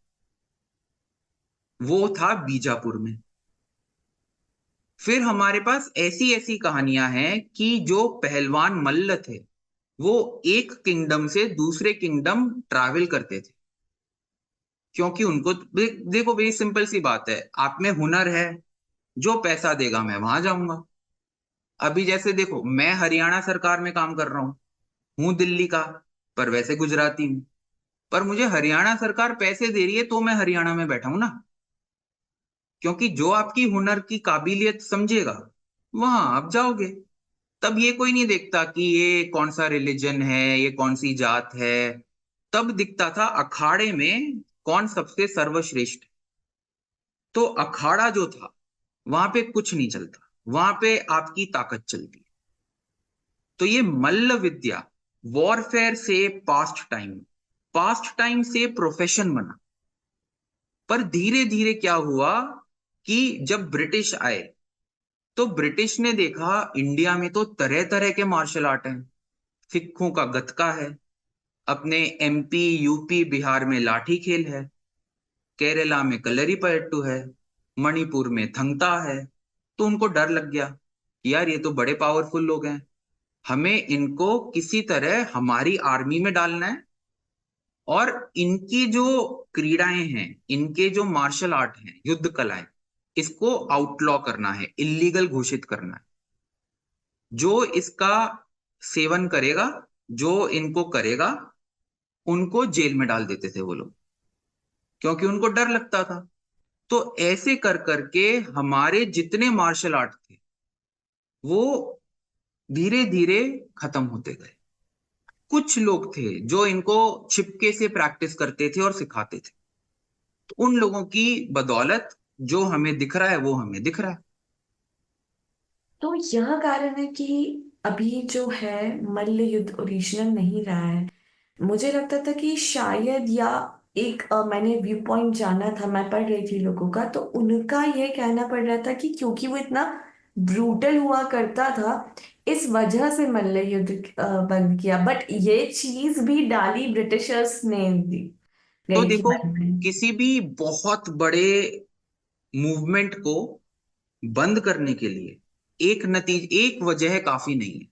वो था बीजापुर में। फिर हमारे पास ऐसी ऐसी कहानियां हैं कि जो पहलवान मल्ल थे, वो एक किंगडम से दूसरे किंगडम ट्रैवल करते थे, क्योंकि उनको देखो, वेरी सिंपल सी बात है, आप में हुनर है, जो पैसा देगा मैं वहां जाऊंगा। अभी जैसे देखो, मैं हरियाणा सरकार में काम कर रहा हूँ दिल्ली का, पर वैसे गुजराती हूँ। पर मुझे हरियाणा सरकार पैसे दे रही है तो मैं हरियाणा में बैठा हूं ना, क्योंकि जो आपकी हुनर की काबिलियत समझेगा वहां आप जाओगे। तब ये कोई नहीं देखता कि ये कौन सा रिलीजन है, ये कौन सी जात है। तब दिखता था अखाड़े में कौन सबसे सर्वश्रेष्ठ। तो अखाड़ा जो था, वहां पे कुछ नहीं चलता, वहां पे आपकी ताकत चलती। तो ये मल्ल विद्या वॉरफेयर से पास्ट टाइम से प्रोफेशन बना। पर धीरे धीरे क्या हुआ कि जब ब्रिटिश आए, तो ब्रिटिश ने देखा इंडिया में तो तरह तरह के मार्शल आर्ट हैं। सिखों का गतका है, अपने एमपी यूपी बिहार में लाठी खेल है, केरला में कलरीपयट्टू है, मणिपुर में थंगता है। तो उनको डर लग गया कि यार ये तो बड़े पावरफुल लोग हैं, हमें इनको किसी तरह हमारी आर्मी में डालना है, और इनकी जो क्रीड़ाएं हैं, इनके जो मार्शल आर्ट हैं, युद्ध कलाएं, इसको आउटलॉ करना है, इलीगल घोषित करना है। जो इसका सेवन करेगा, जो इनको करेगा, उनको जेल में डाल देते थे वो लोग, क्योंकि उनको डर लगता था। तो ऐसे कर करके हमारे जितने मार्शल आर्ट थे, वो धीरे धीरे खत्म होते गए। कुछ लोग थे जो इनको छिपके से प्रैक्टिस करते थे और सिखाते थे। तो उन लोगों की बदौलत जो हमें दिख रहा है वो हमें दिख रहा है। तो यह कारण है कि अभी जो है मल्ल युद्ध ओरिजिनल नहीं रहा है। मुझे लगता था कि शायद, या एक मैंने व्यू पॉइंट जाना था, मैं पढ़ रही थी लोगों का, तो उनका यह कहना पड़ रहा था कि क्योंकि वो इतना ब्रूटल हुआ करता था, इस वजह से मल्ल युद्ध बंद किया। बट ये चीज भी डाली ब्रिटिशर्स ने दी तो गई थी देखो, मन में। किसी भी बहुत बड़े मूवमेंट को बंद करने के लिए एक वजह काफी नहीं है।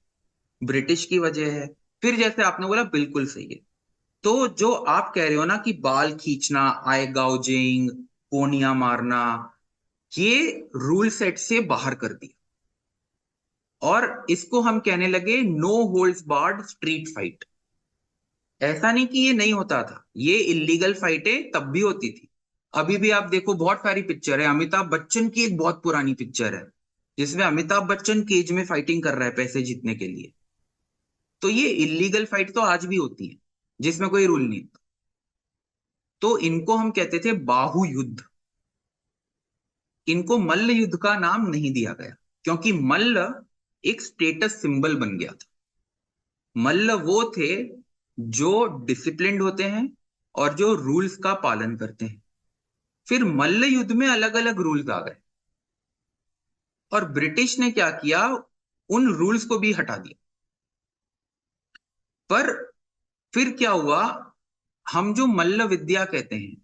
ब्रिटिश की वजह है, फिर जैसे आपने बोला बिल्कुल सही है। तो जो आप कह रहे हो ना कि बाल खींचना, आई गाउजिंग, कोनिया मारना, ये रूल सेट से बाहर कर दिया, और इसको हम कहने लगे no holds barred street fight. ऐसा नहीं कि ये नहीं होता था, ये इलीगल फाइटें तब भी होती थी। अभी भी आप देखो, बहुत सारी पिक्चर है, अमिताभ बच्चन की एक बहुत पुरानी पिक्चर है जिसमें अमिताभ बच्चन केज में फाइटिंग कर रहा है पैसे जीतने के लिए। तो ये इलीगल फाइट तो आज भी होती है, जिसमें कोई रूल नहीं। तो इनको हम कहते थे बाहु युद्ध। इनको मल्ल युद्ध का नाम नहीं दिया गया, क्योंकि मल्ल एक स्टेटस सिंबल बन गया था। मल्ल वो थे जो डिसिप्लिन्ड होते हैं और जो रूल्स का पालन करते हैं। फिर मल्ल युद्ध में अलग अलग रूल्स आ गए, और ब्रिटिश ने क्या किया, उन रूल्स को भी हटा दिया। पर फिर क्या हुआ, हम जो मल्ल विद्या कहते हैं,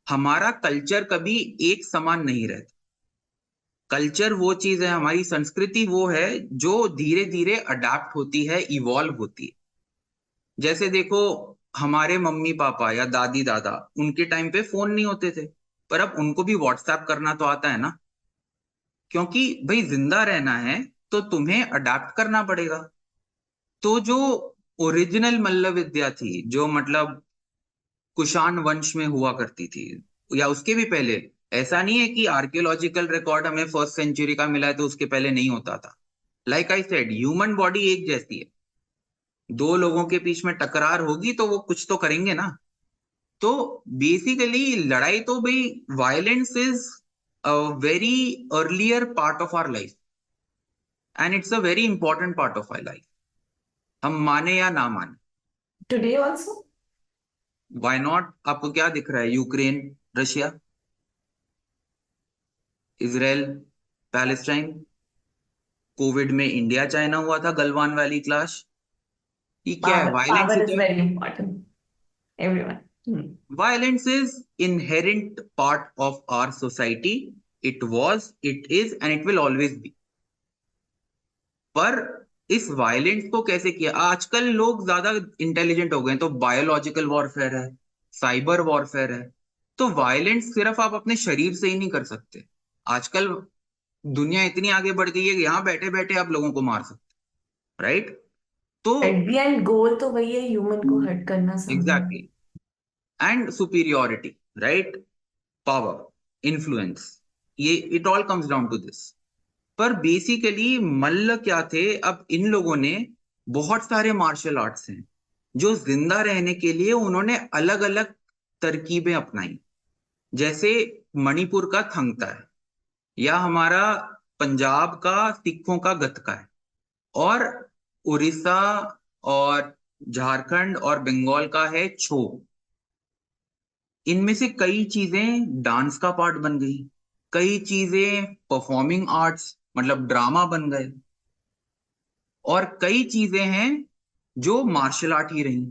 हमारा कल्चर कभी एक समान नहीं रहता। कल्चर वो चीज है, हमारी संस्कृति वो है जो धीरे धीरे अडेप्ट होती है, इवॉल्व होती है। जैसे देखो, हमारे मम्मी पापा या दादी दादा, उनके टाइम पे फोन नहीं होते थे, पर अब उनको भी व्हाट्सएप करना तो आता है ना, क्योंकि भाई जिंदा रहना है तो तुम्हें अडेप्ट करना पड़ेगा। तो जो ओरिजिनल मल्ल विद्या थी, जो मतलब कुषाण वंश में हुआ करती थी, या उसके भी पहले, ऐसा नहीं है कि आर्कियोलॉजिकल रिकॉर्ड हमें फर्स्ट सेंचुरी का मिला है तो उसके पहले नहीं होता था। Like I said, human body एक जैसी है, दो लोगों के बीच में टकरार होगी तो वो कुछ तो करेंगे ना। तो बेसिकली लड़ाई तो भाई, violence is a very earlier part of our life, and it's a very important part of our life, हम माने या ना माने। Today also. Why not? आपको क्या दिख रहा है? Ukraine, Russia, Israel, Palestine, Covid में इंडिया चाइना हुआ था, गलवान वैली क्लैश। ये क्या है? वायलेंस पावर ही इज तो है। Very important everyone. Violence is inherent part of our society. It was, it is, and it will always be. पर इस वायलेंस को कैसे किया? आजकल लोग ज्यादा इंटेलिजेंट हो गए हैं, तो बायोलॉजिकल वॉरफेयर है, साइबर वॉरफेयर है। तो वायलेंस सिर्फ आप अपने शरीर से ही नहीं कर सकते। आजकल दुनिया इतनी आगे बढ़ गई है कि यहाँ बैठे बैठे आप लोगों को मार सकते, राइट? तो एट द एंड गोल तो वही है, ह्यूमन को हर्ट करना सामने। Exactly, and superiority, right? Power, influence, ये it all comes down to this. पर बेसिकली मल्ल क्या थे? अब इन लोगों ने, बहुत सारे मार्शल आर्ट्स हैं जो जिंदा रहने के लिए उन्होंने अलग अलग तरकीबें अपनाई। जैसे मणिपुर का थंगता है, या हमारा पंजाब का सिखों का गतका है, और उड़ीसा और झारखंड और बंगाल का है छो। इनमें से कई चीजें डांस का पार्ट बन गई, कई चीजें परफॉर्मिंग आर्ट्स मतलब ड्रामा बन गए, और कई चीजें हैं जो मार्शल आर्ट ही रही।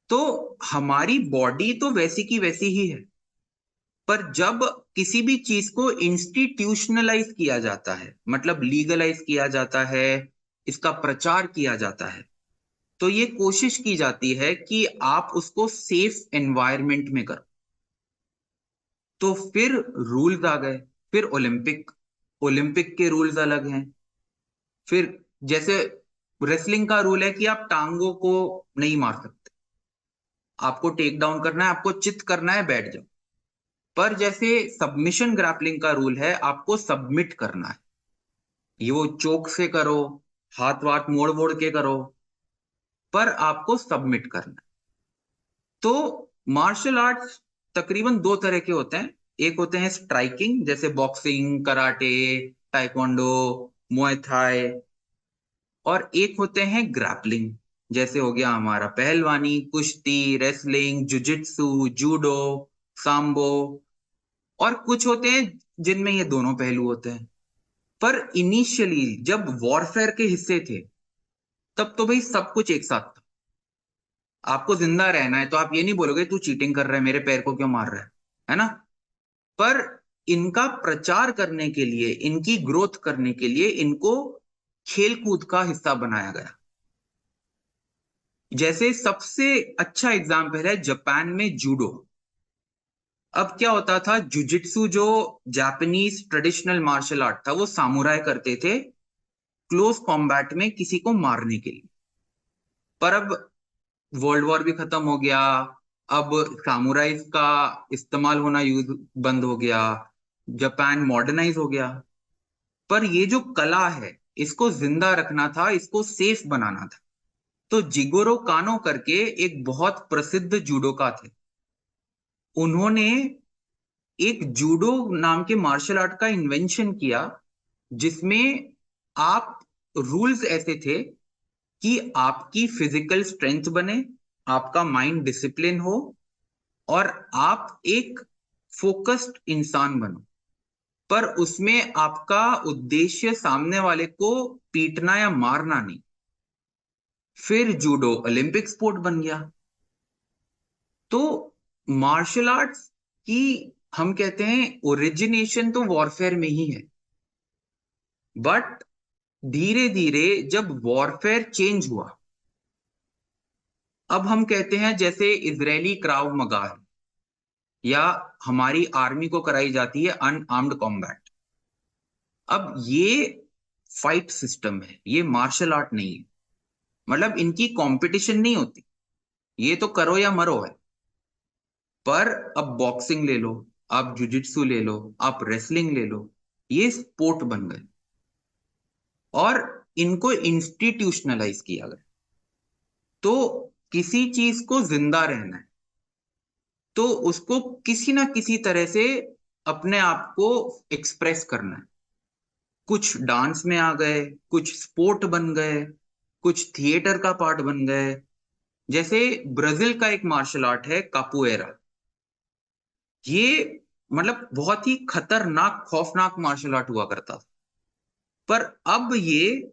तो हमारी बॉडी तो वैसी की वैसी ही है, पर जब किसी भी चीज को इंस्टीट्यूशनलाइज किया जाता है, मतलब लीगलाइज किया जाता है, इसका प्रचार किया जाता है, तो ये कोशिश की जाती है कि आप उसको सेफ एनवायरनमेंट में करो। तो फिर रूल्स आ गए। फिर ओलंपिक, ओलंपिक के रूल्स अलग हैं। फिर जैसे रेसलिंग का रूल है कि आप टांगों को नहीं मार सकते, आपको टेक डाउन करना है, आपको चित करना है, बैठ जाओ। पर जैसे सबमिशन ग्रैपलिंग का रूल है, आपको सबमिट करना है, ये वो चोक से करो, हाथ वाथ मोड़ मोड़ के करो, पर आपको सबमिट करना है। तो मार्शल आर्ट्स तकरीबन दो तरह के होते हैं। एक होते हैं स्ट्राइकिंग, जैसे बॉक्सिंग, कराटे, ताइक्वांडो, मुay थाई। और एक होते हैं ग्रैपलिंग, जैसे हो गया हमारा पहलवानी, कुश्ती, रेसलिंग, जुजित्सु, जूडो, सांबो। और कुछ होते हैं जिनमें ये दोनों पहलू होते हैं। पर इनिशियली जब वॉरफेयर के हिस्से थे, तब तो भाई सब कुछ एक साथ था। आपको जिंदा रहना है तो आप ये नहीं बोलोगे तू चीटिंग कर रहा है, मेरे पैर को क्यों मार रहा है ना? पर इनका प्रचार करने के लिए, इनकी ग्रोथ करने के लिए इनको खेलकूद का हिस्सा बनाया गया। जैसे सबसे अच्छा एग्जाम्पल है जापान में जूडो। अब क्या होता था, जुजित्सु जो जापानीज ट्रेडिशनल मार्शल आर्ट था, वो सामुराई करते थे क्लोज कॉम्बैट में किसी को मारने के लिए। पर अब वर्ल्ड वॉर भी खत्म हो गया, अब सामुराइज का इस्तेमाल होना यूज बंद हो गया, जापान मॉडर्नाइज हो गया। पर ये जो कला है, इसको जिंदा रखना था, इसको सेफ बनाना था। तो जिगोरो कानो करके एक बहुत प्रसिद्ध जूडोका थे, उन्होंने एक जूडो नाम के मार्शल आर्ट का इन्वेंशन किया, जिसमें आप, रूल्स ऐसे थे कि आपकी फिजिकल स्ट्रेंथ बने, आपका माइंड डिसिप्लिन हो, और आप एक फोकस्ड इंसान बनो। पर उसमें आपका उद्देश्य सामने वाले को पीटना या मारना नहीं। फिर जूडो ओलंपिक स्पोर्ट बन गया। तो मार्शल आर्ट्स की, हम कहते हैं ओरिजिनेशन तो वॉरफेयर में ही है, बट धीरे धीरे जब वॉरफेयर चेंज हुआ, अब हम कहते हैं जैसे इजरायली क्राव मगा है, या हमारी आर्मी को कराई जाती है अनआर्म्ड कॉम्बैट। अब ये फाइट सिस्टम है, ये मार्शल आर्ट नहीं है। मतलब इनकी कंपटीशन नहीं होती, ये तो करो या मरो है। पर अब बॉक्सिंग ले लो, आप जुजित्सु ले लो, आप रेसलिंग ले लो, ये स्पोर्ट बन गए और इनको इंस्टीट्यूशनलाइज किया गया। तो किसी चीज को जिंदा रहना है तो उसको किसी ना किसी तरह से अपने आप को एक्सप्रेस करना है। कुछ डांस में आ गए, कुछ स्पोर्ट बन गए, कुछ थिएटर का पार्ट बन गए। जैसे ब्राजील का एक मार्शल आर्ट है कापुएरा। ये मतलब बहुत ही खतरनाक खौफनाक मार्शल आर्ट हुआ करता था। पर अब ये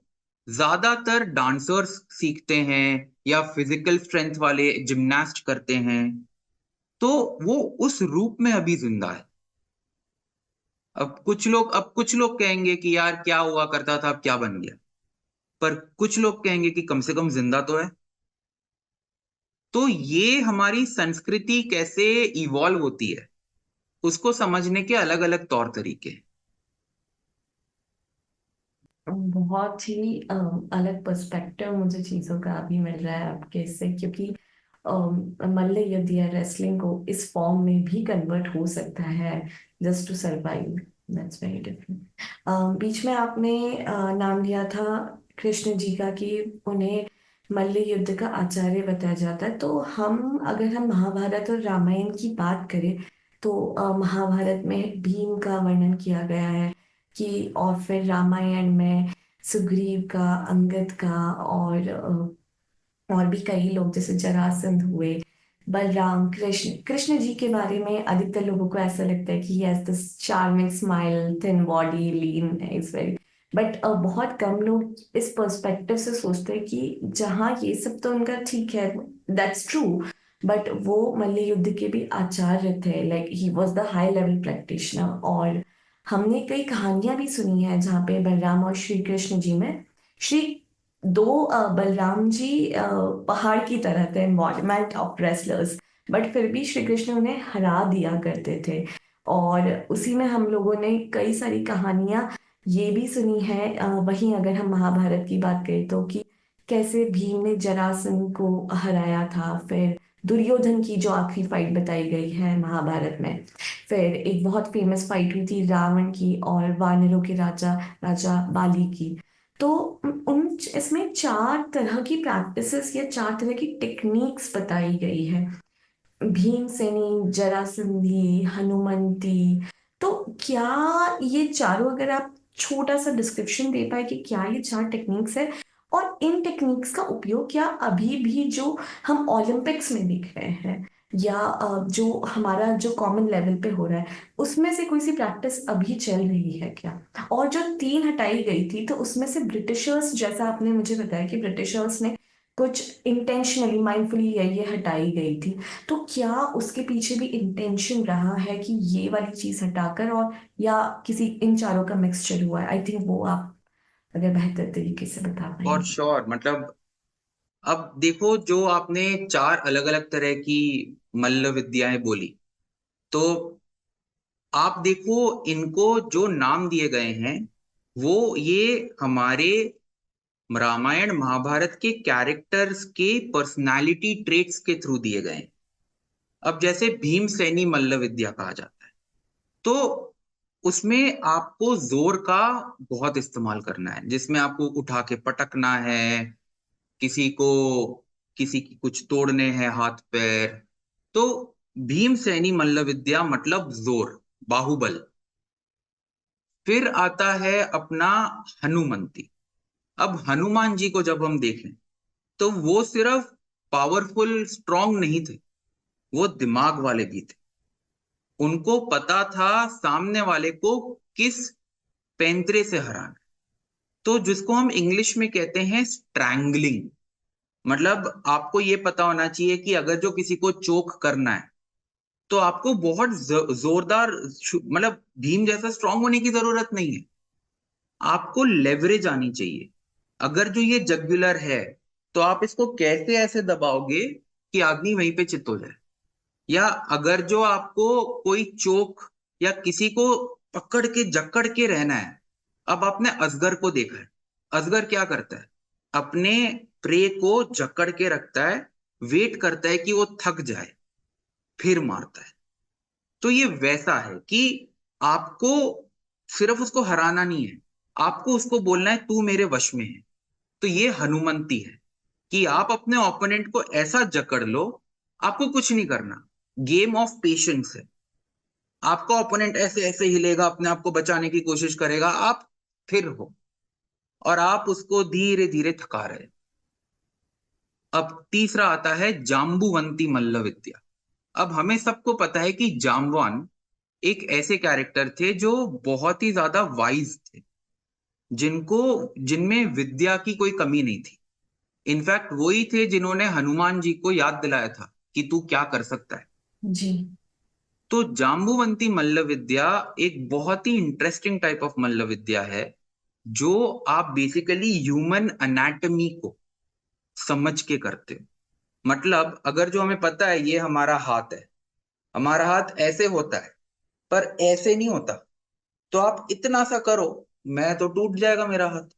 ज्यादातर डांसर्स सीखते हैं या फिजिकल स्ट्रेंथ वाले जिम्नास्ट करते हैं। तो वो उस रूप में अभी जिंदा है। अब कुछ लोग कहेंगे कि यार क्या हुआ करता था, अब क्या बन गया। पर कुछ लोग कहेंगे कि कम से कम जिंदा तो है। तो ये हमारी संस्कृति कैसे इवॉल्व होती है, उसको समझने के अलग अलग तौर तरीके हैं। बहुत ही अलग पर्सपेक्टिव मुझे चीज़ों का अभी मिल रहा है आपके इससे, क्योंकि मल्ल युद्ध या रेसलिंग को इस फॉर्म में भी कन्वर्ट हो सकता है just to survive. That's very different. बीच में आपने नाम लिया था कृष्ण जी का कि उन्हें मल्ल युद्ध का आचार्य बताया जाता है। तो हम अगर हम महाभारत और रामायण की बात करें तो महाभारत में भीम का वर्णन किया गया है कि, और फिर रामायण में सुग्रीव का, अंगद का, और भी कई लोग जैसे जरासंध हुए, बलराम, कृष्ण। कृष्ण जी के बारे में अधिकतर लोगों को ऐसा लगता है कि yes this charming smile, thin body, lean is very, but बहुत कम लोग इस पर्सपेक्टिव से सोचते हैं कि जहाँ ये सब तो उनका ठीक है, दैट्स ट्रू, बट वो मल्ल युद्ध के भी आचार्य थे, like he was the high level practitioner. और हमने कई कहानियां भी सुनी है जहाँ पे बलराम और श्री कृष्ण जी में, श्री दो बलराम जी पहाड़ की तरह थे, एम्बॉडीमेंट ऑफ रेसलर्स, बट फिर भी श्री कृष्ण उन्हें हरा दिया करते थे। और उसी में हम लोगों ने कई सारी कहानियां ये भी सुनी है। वहीं अगर हम महाभारत की बात करें तो कि कैसे भीम ने जरासंध को हराया था, फिर दुर्योधन की जो आखिरी फाइट बताई गई है महाभारत में, फिर एक बहुत फेमस फाइट हुई थी रावण की और वानरों के राजा राजा बाली की। तो उन इसमें चार तरह की प्रैक्टिसेस या चार तरह की टेक्निक्स बताई गई है, भीमसेनी, जरासंधी, हनुमंती। तो क्या ये चारों, अगर आप छोटा सा डिस्क्रिप्शन दे पाए कि क्या ये चार टेक्निक्स है, और इन टेक्निक्स का उपयोग क्या अभी भी जो हम ओलंपिक्स में देख रहे हैं या जो हमारा जो कॉमन लेवल पे हो रहा है उसमें से कोई सी प्रैक्टिस अभी चल रही है क्या? और जो तीन हटाई गई थी तो उसमें से ब्रिटिशर्स, जैसा आपने मुझे बताया कि ब्रिटिशर्स ने कुछ इंटेंशनली माइंडफुली ये हटाई गई थी, तो क्या उसके पीछे भी इंटेंशन रहा है कि ये वाली चीज हटाकर, और या किसी इन चारों का मिक्सचर हुआ है? आई थिंक वो आप अगर बेहतर तरीके से बता और पाएंगे। श्योर, मतलब अब देखो, जो आपने चार अलग अलग तरह की मल्ल विद्याएं बोली, तो आप देखो इनको जो नाम दिए गए हैं वो ये हमारे रामायण महाभारत के कैरेक्टर्स के पर्सनालिटी ट्रेट्स के थ्रू दिए गए हैं। अब जैसे भीमसेनी मल्ल विद्या कहा जाता है, तो उसमें आपको जोर का बहुत इस्तेमाल करना है, जिसमें आपको उठा के पटकना है, किसी को किसी की कुछ तोड़ने हैं हाथ पैर। तो भीमसेनी मल्ल विद्या मतलब जोर, बाहुबल। फिर आता है अपना हनुमंती। अब हनुमान जी को जब हम देखें तो वो सिर्फ पावरफुल स्ट्रांग नहीं थे, वो दिमाग वाले भी थे। उनको पता था सामने वाले को किस पैंतरे से हराना है। तो जिसको हम इंग्लिश में कहते हैं स्ट्रैंगलिंग। मतलब आपको ये पता होना चाहिए कि अगर जो किसी को चोक करना है तो आपको बहुत जोरदार मतलब भीम जैसा स्ट्रांग होने की जरूरत नहीं है। आपको लेवरेज आनी चाहिए। अगर जो ये जगुलर है तो आप इसको कैसे ऐसे दबाओगे कि आदमी वहीं पे चित हो जाए। या अगर जो आपको कोई चोक या किसी को पकड़ के जकड़ के रहना है, अब आपने अजगर को देखा है। अजगर क्या करता है, अपने प्रे को जकड़ के रखता है, वेट करता है कि वो थक जाए, फिर मारता है। तो ये वैसा है कि आपको सिर्फ उसको हराना नहीं है, आपको उसको बोलना है तू मेरे वश में है। तो ये हनुमंती है कि आप अपने ओपोनेंट को ऐसा जकड़ लो, आपको कुछ नहीं करना। गेम ऑफ पेशेंस है। आपका ओपोनेंट ऐसे ऐसे हिलेगा, अपने आप को बचाने की कोशिश करेगा, आप फिर हो, और आप उसको धीरे धीरे थका रहे। अब तीसरा आता है जाम्बुवंती मल्ल विद्या। अब हमें सबको पता है कि जाम्बवान एक ऐसे कैरेक्टर थे जो बहुत ही ज्यादा वाइज थे, जिनको जिनमें विद्या की कोई कमी नहीं थी। इनफैक्ट वही थे जिन्होंने हनुमान जी को याद दिलाया था कि तू क्या कर सकता है। जी। तो जाम्बुवंती मल्ल विद्या एक बहुत ही इंटरेस्टिंग टाइप ऑफ मल्ल विद्या है, जो आप बेसिकली ह्यूमन अनाटमी को समझ के करते हो। मतलब अगर जो हमें पता है ये हमारा हाथ है, हमारा हाथ ऐसे होता है, पर ऐसे नहीं होता, तो आप इतना सा करो, मैं तो टूट जाएगा मेरा हाथ।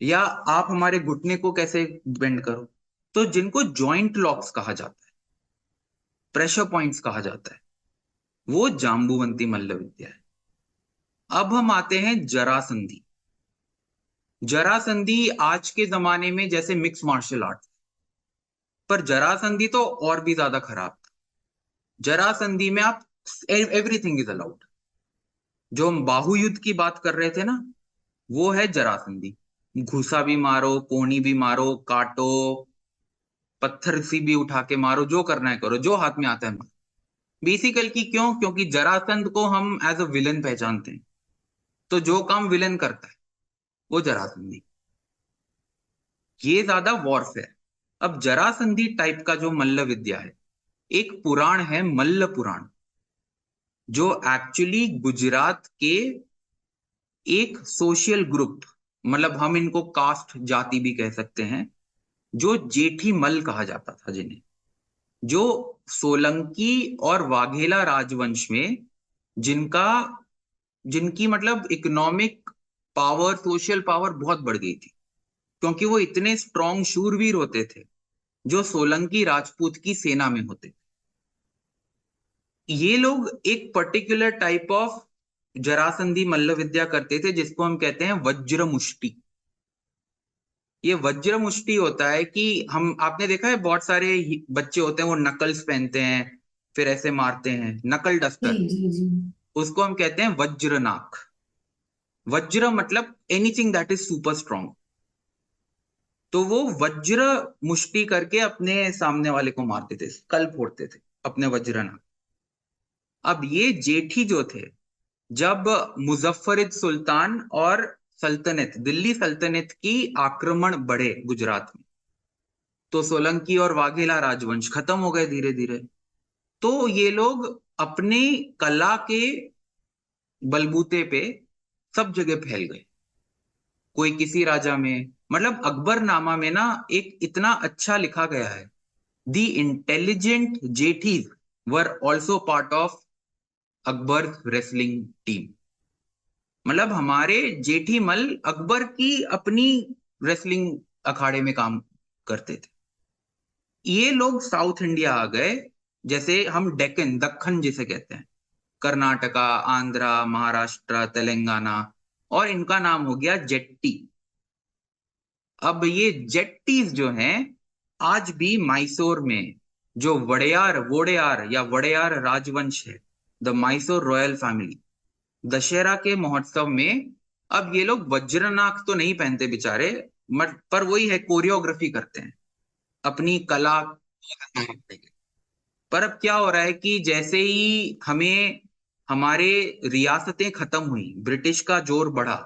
या आप हमारे घुटने को कैसे बेंड करो। तो जिनको जॉइंट लॉक्स कहा जाता है, प्रेशर पॉइंट्स कहा जाता है, वो जाम्बुवंती मल्ल विद्या है। अब हम आते हैं जरासंधि। जरासंधि आज के जमाने में जैसे मिक्स मार्शल आर्ट, पर जरासंधि तो और भी ज्यादा खराब था। जरासंधि में आप एवरीथिंग इज अलाउड। जो हम बाहु युद्ध की बात कर रहे थे ना, वो है जरासंधि। घुसा भी मारो, कोनी भी मारो, काटो, पत्थर सी भी उठा के मारो, जो करना है करो, जो हाथ में आता है मारो। बेसिकल की क्यों, क्योंकि जरासंध को हम एज अ विलन पहचानते हैं। तो जो काम विलन करता है वो जरासंधी। ये ज्यादा वॉरफेयर। अब जरासंधी टाइप का जो मल्ल विद्या है, एक पुराण है मल्ल पुराण, जो एक्चुअली गुजरात के एक सोशल ग्रुप, मतलब हम इनको कास्ट जाति भी कह सकते हैं, जो जेठी मल कहा जाता था, जिन्हें जो सोलंकी और वाघेला राजवंश में जिनका जिनकी मतलब इकोनॉमिक पावर, सोशल पावर बहुत बढ़ गई थी, क्योंकि वो इतने स्ट्रॉन्ग शूरवीर होते थे जो सोलंकी राजपूत की सेना में होते। ये लोग एक पर्टिकुलर टाइप ऑफ जरासंधी मल्ल विद्या करते थे, जिसको हम कहते हैं वज्र मुष्टि। ये वज्र मुष्टि होता है कि हम आपने देखा है बहुत सारे बच्चे होते हैं वो नकल्स पहनते हैं, फिर ऐसे मारते हैं, नकल जी डस्टर। जी जी। उसको हम कहते हैं वज्रनाक। वज्र मतलब anything that is super strong. तो वो वज्र मुष्टि करके अपने सामने वाले को मारते थे, कल फोड़ते थे अपने वज्रनाक। अब ये जेठी जो थे, जब मुजफ्फरिद सुल्तान और सल्तनत, दिल्ली सल्तनत की आक्रमण बढ़े गुजरात में, तो सोलंकी और वाघेला राजवंश खत्म हो गए धीरे धीरे। तो ये लोग अपने कला के बलबूते पे सब जगह फैल गए। कोई किसी राजा में, मतलब अकबर नामा में ना एक इतना अच्छा लिखा गया है, द इंटेलिजेंट जेठीज were also part of Akbar wrestling team. मतलब हमारे जेठी मल अकबर की अपनी रेसलिंग अखाड़े में काम करते थे। ये लोग साउथ इंडिया आ गए, जैसे हम डेक्कन, दक्खन जिसे कहते हैं, कर्नाटका, आंध्रा, महाराष्ट्र, तेलंगाना, और इनका नाम हो गया जेट्टी। अब ये जेट्टीज जो हैं, आज भी मैसूर में जो वड़यार वोडेयार या वड़यार राजवंश है, the Mysore royal family, Dussehra के महोत्सव में, अब ये लोग वज्रनाक तो नहीं पहनते बेचारे, पर वही है, कोरियोग्राफी करते हैं अपनी कला। पर अब क्या हो रहा है कि जैसे ही हमें हमारे रियासतें खत्म हुई, ब्रिटिश का जोर बढ़ा,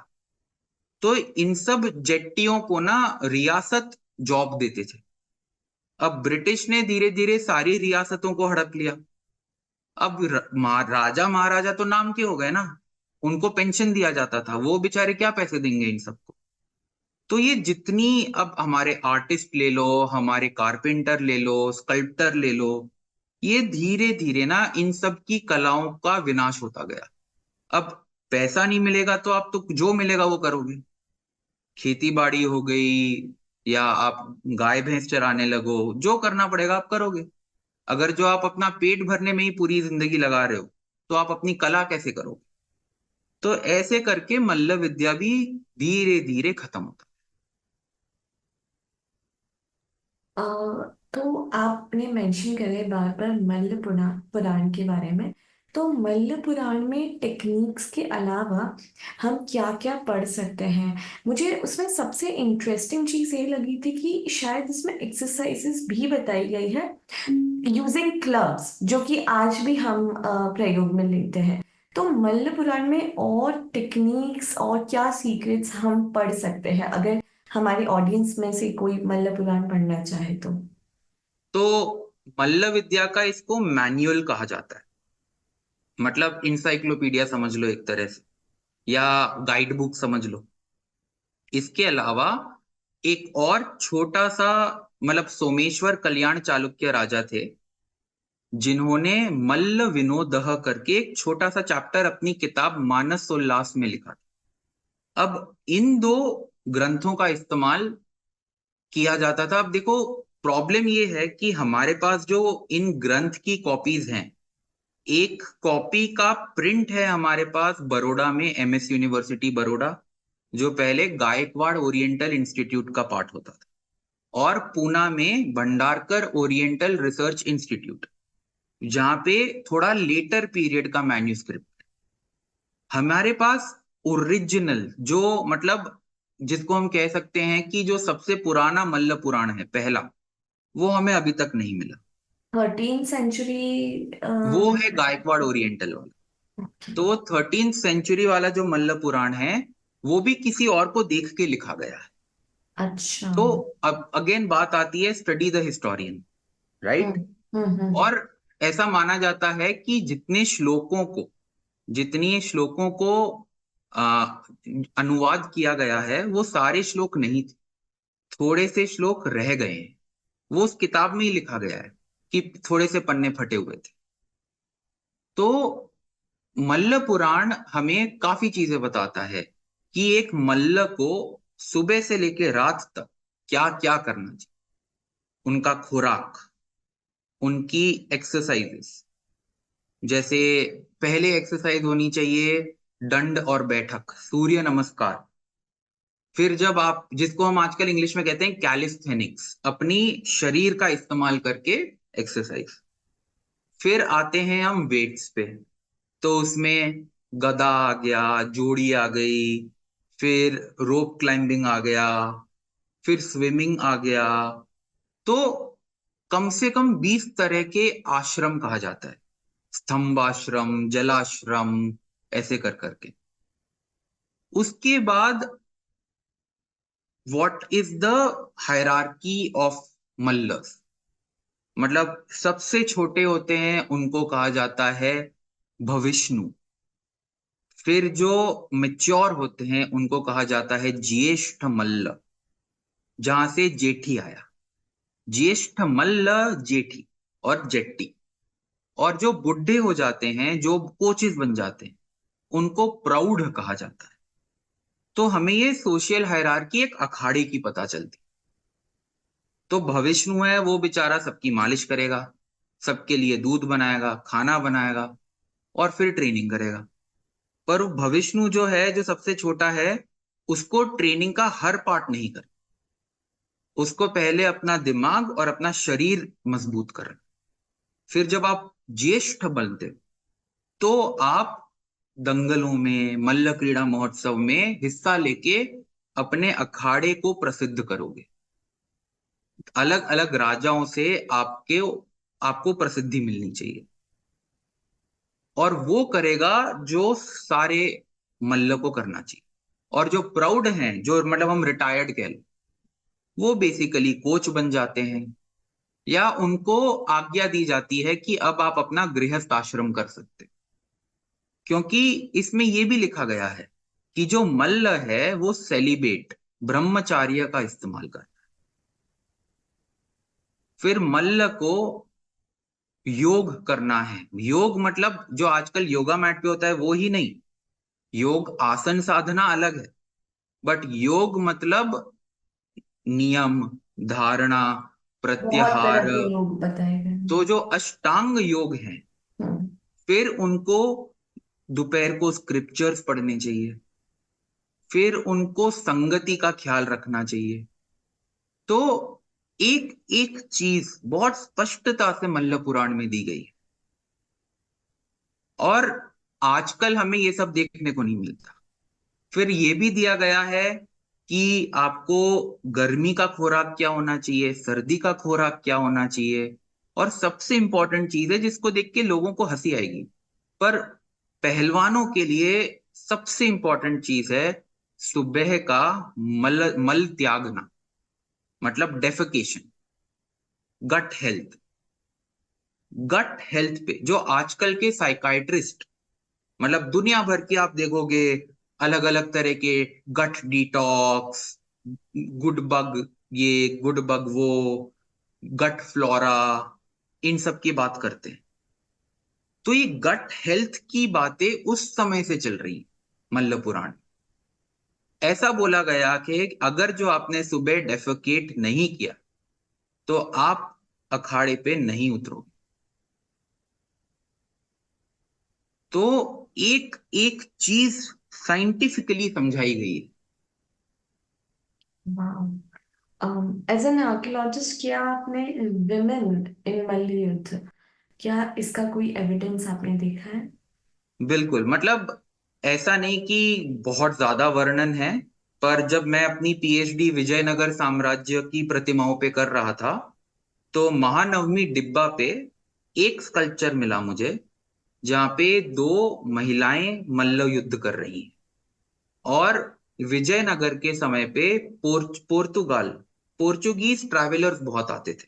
तो इन सब जेट्टियों को ना रियासत जॉब देते थे। अब ब्रिटिश ने धीरे धीरे सारी रियासतों को हड़प लिया। अब राजा महाराजा तो नाम के हो गए ना, उनको पेंशन दिया जाता था, वो बेचारे क्या पैसे देंगे इन सबको। तो ये जितनी, अब हमारे आर्टिस्ट ले लो, हमारे कारपेंटर ले लो, स्कल्प्टर ले लो, ये धीरे धीरे ना इन सब की कलाओं का विनाश होता गया। अब पैसा नहीं मिलेगा तो आप तो जो मिलेगा वो करोगे, खेती बाड़ी हो गई, या आप गाय भैंस चराने लगो, जो करना पड़ेगा आप करोगे। अगर जो आप अपना पेट भरने में ही पूरी जिंदगी लगा रहे हो, तो आप अपनी कला कैसे करोगे? तो ऐसे करके मल्ल विद्या भी धीरे धीरे खत्म होता। अ, तो आपने मेंशन करे बार बार मल्ल पुराण पुराण के बारे में। तो मल्ल पुराण में टेक्निक्स के अलावा हम क्या क्या पढ़ सकते हैं? मुझे उसमें सबसे इंटरेस्टिंग चीज ये लगी थी कि शायद इसमें एक्सरसाइजेस भी बताई गई है यूजिंग क्लब्स, जो कि आज भी हम प्रयोग में लेते हैं। तो मल्ल पुराण में और टेक्निक्स और क्या सीक्रेट्स हम पढ़ सकते हैं, अगर हमारे ऑडियंस में से कोई मल्ल पुराण पढ़ना चाहे तो? तो मल्ल विद्या का इसको मैनुअल कहा जाता है, मतलब इंसाइक्लोपीडिया समझ लो एक तरह से, या गाइड बुक समझ लो। इसके अलावा एक और छोटा सा, मतलब सोमेश्वर कल्याण चालुक्य राजा थे, जिन्होंने मल्ल विनोदह करके एक छोटा सा चैप्टर अपनी किताब मानसोल्लास में लिखा था। अब इन दो ग्रंथों का इस्तेमाल किया जाता था। अब देखो, प्रॉब्लम ये है कि हमारे पास जो इन ग्रंथ की कॉपीज हैं, एक कॉपी का प्रिंट है हमारे पास बड़ौदा में, एमएस यूनिवर्सिटी बड़ौदा, जो पहले गायकवाड़ ओरिएंटल इंस्टीट्यूट का पार्ट होता था, और पूना में भंडारकर ओरिएंटल रिसर्च इंस्टीट्यूट, जहां पे थोड़ा लेटर पीरियड का मैन्यूस्क्रिप्ट। हमारे पास ओरिजिनल, जो मतलब जिसको हम कह सकते हैं कि जो सबसे पुराना मल्ल पुराण है पहला, वो हमें अभी तक नहीं मिला। 13th सेंचुरी वो में? है गायकवाड़ ओरिएंटल वाला। तो वो 13th सेंचुरी वाला जो मल्ल पुराण है, वो भी किसी और को देख के लिखा गया है। अच्छा। तो अब अगेन बात आती है, स्टडी द हिस्टोरियन, राइट? हम्म हम्म। और ऐसा माना जाता है कि जितनी श्लोकों को आ, अनुवाद किया गया है, वो सारे श्लोक नहीं थे, थोड़े से श्लोक रह गए हैं। वो उस किताब में ही लिखा गया है कि थोड़े से पन्ने फटे हुए थे। तो मल्ल पुराण हमें काफी चीजें बताता है कि एक मल्ल को सुबह से लेकर रात तक क्या क्या करना चाहिए, उनका खुराक, उनकी एक्सरसाइजेस। जैसे पहले एक्सरसाइज होनी चाहिए दंड और बैठक, सूर्य नमस्कार। फिर जब आप, जिसको हम आजकल इंग्लिश में कहते हैं कैलिस्थेनिक्स, अपनी शरीर का इस्तेमाल करके एक्सरसाइज। फिर आते हैं हम वेट्स पे, तो उसमें गदा आ गया, जोड़ी आ गई, फिर रोप क्लाइंबिंग आ गया, फिर स्विमिंग आ गया। तो कम से कम 20 तरह के आश्रम कहा जाता है, स्तंभाश्रम, जलाश्रम, ऐसे कर करके। उसके बाद what is the hierarchy of मल्लस, मतलब सबसे छोटे होते हैं उनको कहा जाता है भविष्णु। फिर जो मेच्योर होते हैं उनको कहा जाता है ज्येष्ठ मल्ल, जहां से जेठी आया, ज्येष्ठ मल्ल, जेठी और जेट्टी। और जो बुढ़े हो जाते हैं, जो कोचेस बन जाते हैं, उनको प्रौढ़ कहा जाता है। तो हमें ये सोशल हायरार्की एक अखाड़े की पता चलती। तो भविष्णु है, वो बेचारा सबकी मालिश करेगा, सबके लिए दूध बनाएगा, खाना बनाएगा, और फिर ट्रेनिंग करेगा। पर वो भविष्णु जो है, जो सबसे छोटा है, उसको ट्रेनिंग का हर पार्ट नहीं कर, उसको पहले अपना दिमाग और अपना शरीर मजबूत करना। फिर जब आप ज्येष्ठ बनते हो, तो आप दंगलों में, मल्ल क्रीड़ा महोत्सव में हिस्सा लेके अपने अखाड़े को प्रसिद्ध करोगे। अलग अलग राजाओं से आपको प्रसिद्धि मिलनी चाहिए। और वो करेगा जो सारे मल्ल को करना चाहिए। और जो प्राउड हैं, जो मतलब हम रिटायर्ड कह लो, वो बेसिकली कोच बन जाते हैं, या उनको आज्ञा दी जाती है कि अब आप अपना गृहस्थ आश्रम कर सकते हैं। क्योंकि इसमें यह भी लिखा गया है कि जो मल्ल है वो सेलिबेट, ब्रह्मचार्य का इस्तेमाल करता है। फिर मल्ल को योग करना है। योग मतलब जो आजकल योगा मैट पे होता है वो ही नहीं। योग आसन साधना अलग है, बट योग मतलब नियम, धारणा, बहुत तरह प्रत्याहार। के योग बताए गए हैं। तो जो अष्टांग योग हैं, हम्म। फिर उनको दोपहर को स्क्रिप्चर्स पढ़ने चाहिए, फिर उनको संगति का ख्याल रखना चाहिए। तो एक एक चीज बहुत स्पष्टता से मल्ल पुराण में दी गई है, और आजकल हमें ये सब देखने को नहीं मिलता। फिर ये भी दिया गया है कि आपको गर्मी का खुराक क्या होना चाहिए, सर्दी का खुराक क्या होना चाहिए। और सबसे इंपॉर्टेंट चीज है जिसको देख के लोगों को हंसी आएगी, पर पहलवानों के लिए सबसे इंपॉर्टेंट चीज है सुबह का मल मल त्यागना, मतलब defecation. Gut health, gut health पे जो आजकल के साइकाइट्रिस्ट, मतलब दुनिया भर की आप देखोगे, अलग अलग तरह के गट डिटॉक्स, गुड बग ये, गुड बग वो, गट फ्लोरा, इन सब की बात करते हैं। तो ये गट हेल्थ की बातें उस समय से चल रही हैं मल्ल पुराण। ऐसा बोला गया कि अगर जो आपने सुबह डेफेकेट नहीं किया तो आप अखाड़े पे नहीं उतरोगे। तो एक एक चीज साइंटिफिकली समझाई गई है। एज एन आर्कियोलॉजिस्ट, क्या आपने विमेन इन मल्ल युद्ध, क्या इसका कोई एविडेंस आपने देखा है? बिल्कुल, मतलब ऐसा नहीं कि बहुत ज्यादा वर्णन है, पर जब मैं अपनी पीएचडी विजयनगर साम्राज्य की प्रतिमाओं पे कर रहा था, तो महानवमी डिब्बा पे एक स्कल्पचर मिला मुझे, जहाँ पे दो महिलाएं मल्ल युद्ध कर रही हैं। और विजयनगर के समय पे पोर्चुगीज ट्रैवलर्स बहुत आते थे।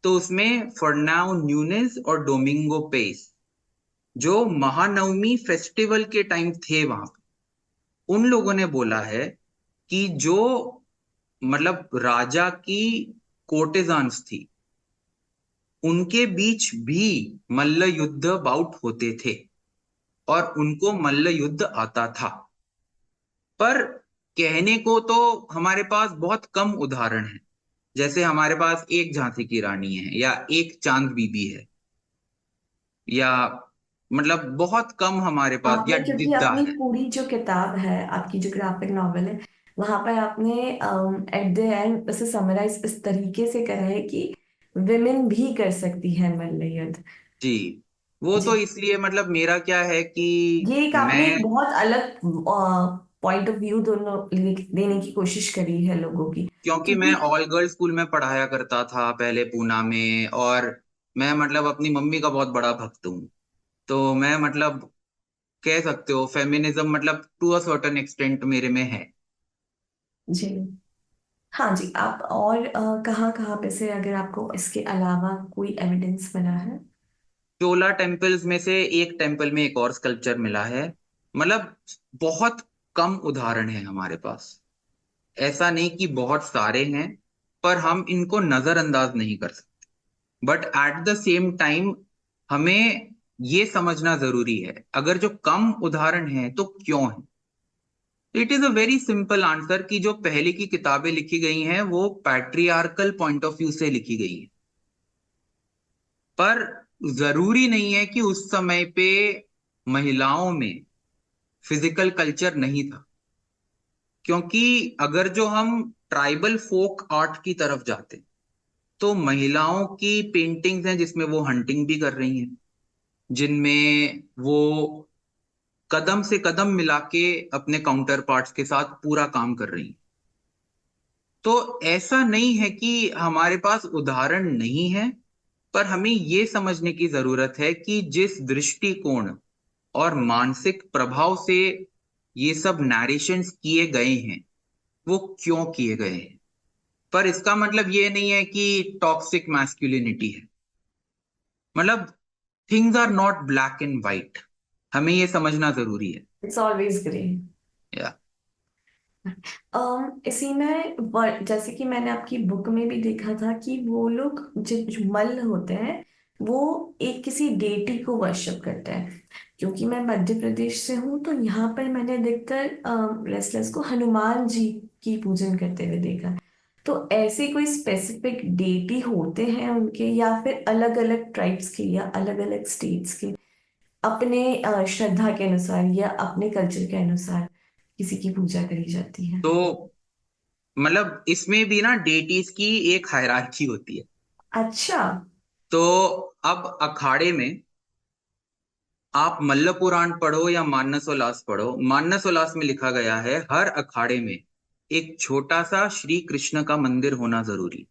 तो उसमें फर्नाओ न्यूनेज और डोमिंगो पेस, जो महानवमी फेस्टिवल के टाइम थे वहां पे, उन लोगों ने बोला है कि जो मतलब राजा की कोर्टेजान्स थी, उनके बीच भी मल्ल युद्ध बाउट होते थे और उनको मल्ल युद्ध आता था। पर कहने को तो हमारे पास बहुत कम उदाहरण है। जैसे हमारे पास एक झांसी की रानी है, या एक चांद बीबी है, या मतलब बहुत कम हमारे पास, या आपने, क्योंकि दिद्दा अपनी है। पूरी जो किताब है, आपकी जो ग्राफिक नॉवेल है, वहां पर आपने एट द एंड उसे समराइज इस तरीके से करा है कि विमेन भी कर सकती है मल्ल युद्ध। जी, वो तो जी, इसलिए मतलब मेरा क्या है कि ये एक आपने मैं, एक बहुत अलग पॉइंट ऑफ व्यू दोनों देने की कोशिश करी है लोगों की, क्योंकि मैं क्योंकि ऑल गर्ल्स स्कूल में पढ़ाया करता था पहले पूना में, और मैं मतलब अपनी मम्मी का बहुत बड़ा भक्त हूँ। तो मैं मतलब कह सकते हो फेमिनिज्म मतलब टू अ सर्टेन एक्सटेंट मेरे में है। जी, हाँ जी, आप और कहाँ कहाँ पे से, अगर आपको इसके अलावा कोई एविडेंस मिला है? चोला टेम्पल्स में से एक टेम्पल में एक और स्कल्पचर मिला है। मतलब बहुत कम उदाहरण है हमारे पास। ऐसा नहीं कि बहुत सारे हैं, पर हम इनको नजरअंदाज नहीं कर सकते। But at the same time हमें ये समझना जरूरी है, अगर जो कम उदाहरण हैं तो क्यों है। It is a very simple answer कि जो पहले की किताबें लिखी गई हैं वो पैट्रियार्कल पॉइंट ऑफ व्यू से लिखी गई है। पर जरूरी नहीं है कि उस समय पे महिलाओं में फिजिकल कल्चर नहीं था। क्योंकि अगर जो हम ट्राइबल फोक आर्ट की तरफ जाते, तो महिलाओं की पेंटिंग्स हैं जिसमें वो हंटिंग भी कर रही हैं, जिनमें वो कदम से कदम मिला के अपने काउंटर पार्ट्स के साथ पूरा काम कर रही हैं। तो ऐसा नहीं है कि हमारे पास उदाहरण नहीं है, पर हमें ये समझने की जरूरत है कि जिस दृष्टिकोण और मानसिक प्रभाव से ये सब नरेशंस किए गए हैं, वो क्यों किए गए हैं। पर इसका मतलब ये नहीं है कि टॉक्सिक मैस्कुलिनिटी है। मतलब things are not black and white, हमें ये समझना जरूरी है। It's always grey. या इसी में जैसे कि मैंने आपकी बुक में भी देखा था कि वो लोग जो जो मल्ल होते हैं वो एक किसी डेटी को वर्शिप करते हैं। क्योंकि मैं मध्य प्रदेश से हूँ तो यहाँ पर मैंने अधिकतर रेसलर्स को हनुमान जी की पूजन करते हुए देखा है। तो ऐसे कोई स्पेसिफिक डेटी होते हैं उनके, या फिर अलग अलग ट्राइब्स के या अलग अलग स्टेट्स के अपने श्रद्धा के अनुसार या अपने कल्चर के अनुसार किसी की पूजा करी जाती है? तो मतलब इसमें भी ना डेटीज की एक हायरार्की होती है। अच्छा। तो अब अखाड़े में आप मल्ल पुराण पढ़ो या मानसोल्लास पढ़ो, मानसोल्लास में लिखा गया है हर अखाड़े में एक छोटा सा श्री कृष्ण का मंदिर होना जरूरी।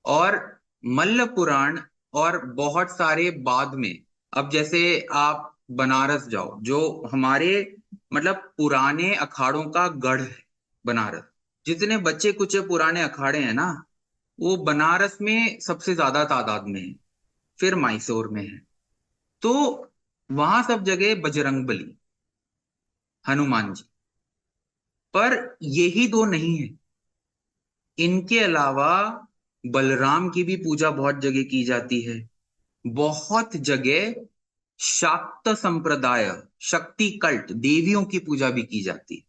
और मल्ल पुराण और बहुत सारे बाद में, अब जैसे आप बनारस जाओ, जो हमारे मतलब पुराने अखाड़ों का गढ़ है बनारस। जितने बच्चे कुचे पुराने अखाड़े हैं ना, वो बनारस में सबसे ज्यादा तादाद में है, फिर मैसूर में है। तो वहां सब जगह बजरंगबली, हनुमान जी, पर यही दो नहीं है। इनके अलावा बलराम की भी पूजा बहुत जगह की जाती है। बहुत जगह शाक्त संप्रदाय, शक्ति कल्ट, देवियों की पूजा भी की जाती है,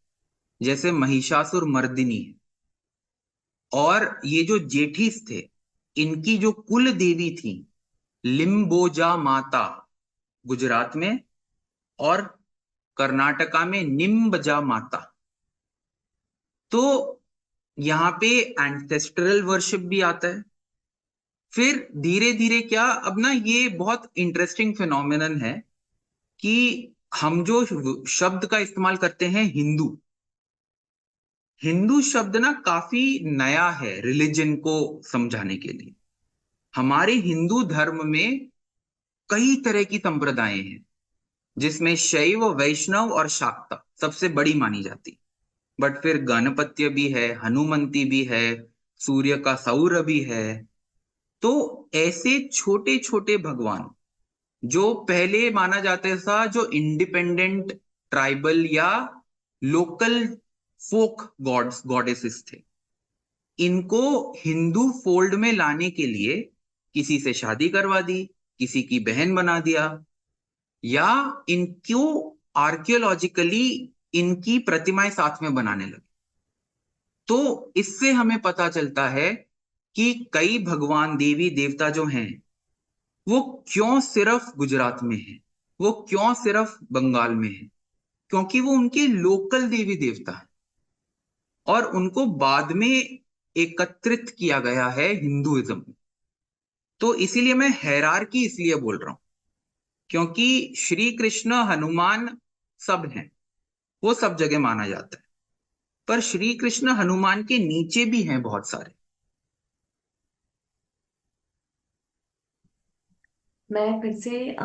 जैसे महिषासुर मर्दिनी है। और ये जो जेठीस थे, इनकी जो कुल देवी थी लिम्बोजा माता गुजरात में, और कर्नाटका में निम्बजा माता। तो यहाँ पे एंसेस्ट्रल वर्शिप भी आता है। फिर धीरे धीरे क्या, अब ना ये बहुत इंटरेस्टिंग फिनोमिनन है कि हम जो शब्द का इस्तेमाल करते हैं हिंदू, हिंदू शब्द ना काफी नया है रिलीजन को समझाने के लिए। हमारे हिंदू धर्म में कई तरह की संप्रदाएं हैं, जिसमें शैव, वैष्णव और शाक्ता सबसे बड़ी मानी जाती। बट फिर गणपत्य भी है, हनुमंती भी है, सूर्य का सौर भी है। तो ऐसे छोटे छोटे भगवान जो पहले माना जाता था, जो इंडिपेंडेंट ट्राइबल या लोकल फोक गॉड्स गॉडेसेस थे, इनको हिंदू फोल्ड में लाने के लिए किसी से शादी करवा दी, किसी की बहन बना दिया, या इनको आर्कियोलॉजिकली इनकी प्रतिमाएं साथ में बनाने लगे। तो इससे हमें पता चलता है कि कई भगवान देवी देवता जो हैं, वो क्यों सिर्फ गुजरात में है, वो क्यों सिर्फ बंगाल में है, क्योंकि वो उनके लोकल देवी देवता है। और उनको बाद में एकत्रित किया गया है हिंदुइज्म में। तो इसीलिए मैं हैरारकी इसलिए बोल रहा हूं, क्योंकि श्री कृष्ण हनुमान सब हैं, वो सब जगह माना जाता है। पर श्री कृष्ण हनुमान के नीचे भी हैं बहुत सारे। मैं फिर से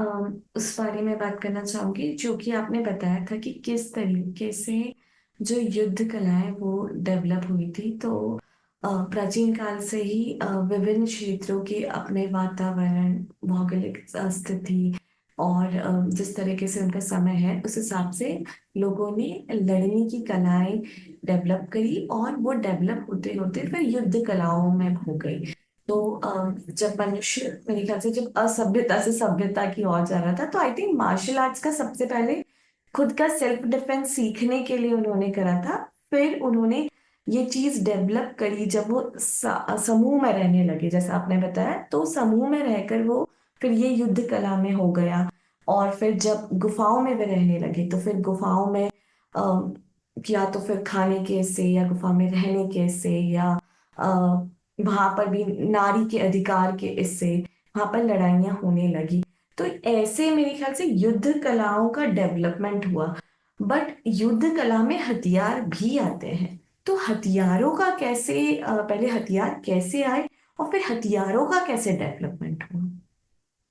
उस बारे में बात करना चाहूंगी जो कि आपने बताया था कि किस तरीके से जो युद्ध कला है वो डेवलप हुई थी। तो प्राचीन काल से ही विभिन्न क्षेत्रों के अपने वातावरण, भौगोलिक स्थिति और जिस तरीके से उनका समय है उस हिसाब से लोगों ने लड़ने की कलाएं डेवलप करी, और वो डेवलप होते होते फिर युद्ध कलाओं में हो गई। तो जब मनुष्य मेरे ख्याल से जब असभ्यता से सभ्यता की ओर जा रहा था, तो आई थिंक मार्शल आर्ट्स का सबसे पहले खुद का सेल्फ डिफेंस सीखने के लिए उन्होंने करा था। फिर उन्होंने ये चीज डेवलप करी जब वो समूह में रहने लगे, जैसा आपने बताया। तो समूह में रहकर वो फिर ये युद्ध कला में हो गया। और फिर जब गुफाओं में वे रहने लगे तो फिर गुफाओं में अ, या तो फिर खाने के से या गुफा में रहने के से या वहां पर भी नारी के अधिकार के इससे वहां पर लड़ाइयाँ होने लगी। तो ऐसे मेरे ख्याल से युद्ध कलाओं का डेवलपमेंट हुआ। बट युद्ध कला में हथियार भी आते हैं। तो हथियारों का कैसे पहले हथियार कैसे आए और फिर हथियारों का कैसे डेवलपमेंट हुआ?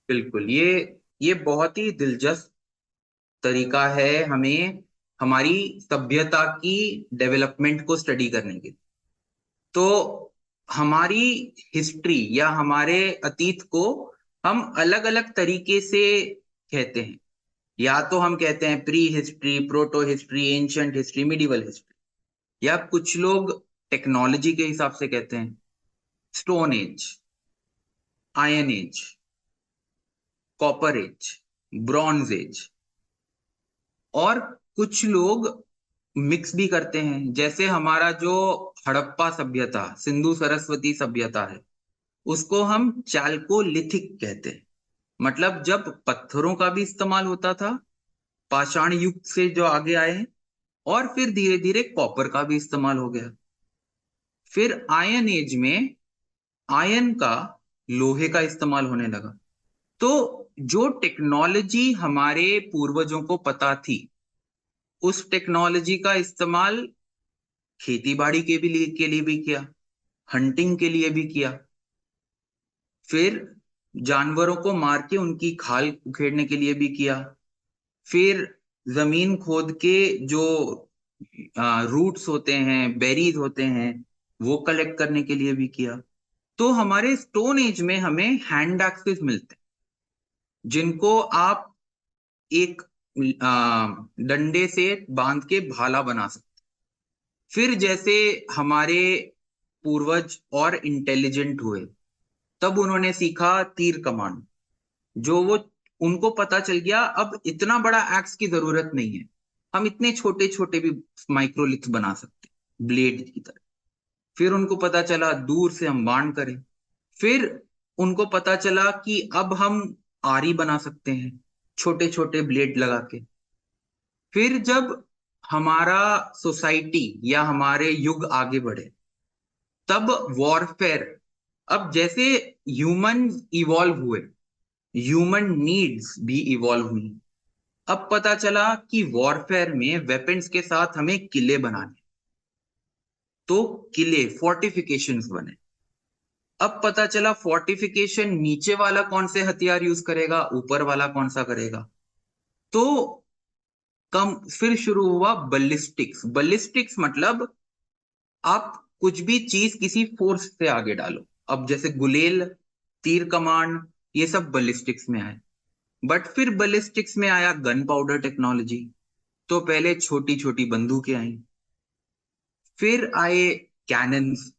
बिल्कुल, ये बहुत ही दिलचस्प तरीका है हमें हमारी सभ्यता की डेवलपमेंट को स्टडी करने के। तो हमारी हिस्ट्री या हमारे अतीत को हम अलग अलग तरीके से कहते हैं। या तो हम कहते हैं pre history, proto history, ancient history, medieval history, या कुछ लोग टेक्नोलॉजी के हिसाब से कहते हैं stone age. Iron age, copper age, bronze age, और कुछ लोग मिक्स भी करते हैं। जैसे हमारा जो हड़प्पा सभ्यता, सिंधु सरस्वती सभ्यता है, उसको हम चाल्कोलिथिक कहते हैं। मतलब जब पत्थरों का भी इस्तेमाल होता था, पाषाण युग से जो आगे आए हैं, और फिर धीरे धीरे कॉपर का भी इस्तेमाल हो गया। फिर आयन एज में आयन का, लोहे का इस्तेमाल होने लगा। तो जो टेक्नोलॉजी हमारे पूर्वजों को पता थी, उस टेक्नोलॉजी का इस्तेमाल खेती बाड़ी के लिए भी किया, हंटिंग के लिए भी किया, फिर जानवरों को मार के उनकी खाल उखेड़ने के लिए भी किया, फिर जमीन खोद के जो रूट्स होते हैं, बेरीज होते हैं, वो कलेक्ट करने के लिए भी किया। तो हमारे स्टोन एज में हमें हैंड एक्सेस मिलते हैं, जिनको आप एक डंडे से बांध के भाला बना सकते। फिर जैसे हमारे पूर्वज और इंटेलिजेंट हुए, तब उन्होंने सीखा तीर कमान। जो वो उनको पता चल गया अब इतना बड़ा एक्स की जरूरत नहीं है, हम इतने छोटे छोटे भी माइक्रोलिथ बना सकते, ब्लेड की तरह। फिर उनको पता चला दूर से हम बाण करें। फिर उनको पता चला कि अब हम आरी बना सकते हैं, छोटे छोटे ब्लेड लगा के। फिर जब हमारा सोसाइटी या हमारे युग आगे बढ़े, तब वॉरफेयर, अब जैसे ह्यूमन इवॉल्व हुए, ह्यूमन नीड्स भी इवॉल्व हुई। अब पता चला कि वॉरफेयर में वेपन्स के साथ हमें किले बनाने, तो किले, फोर्टिफिकेशंस बने। अब पता चला फोर्टिफिकेशन नीचे वाला कौन से हथियार यूज करेगा, ऊपर वाला कौन सा करेगा। तो कम फिर शुरू हुआ बलिस्टिक्स। बलिस्टिक्स मतलब आप कुछ भी चीज किसी फोर्स से आगे डालो। अब जैसे गुलेल, तीर कमान, ये सब बलिस्टिक्स में आए। बट फिर बलिस्टिक्स में आया गन पाउडर टेक्नोलॉजी। तो पहले छोटी छोटी बंदूकें आई, फिर आए कैनन्स,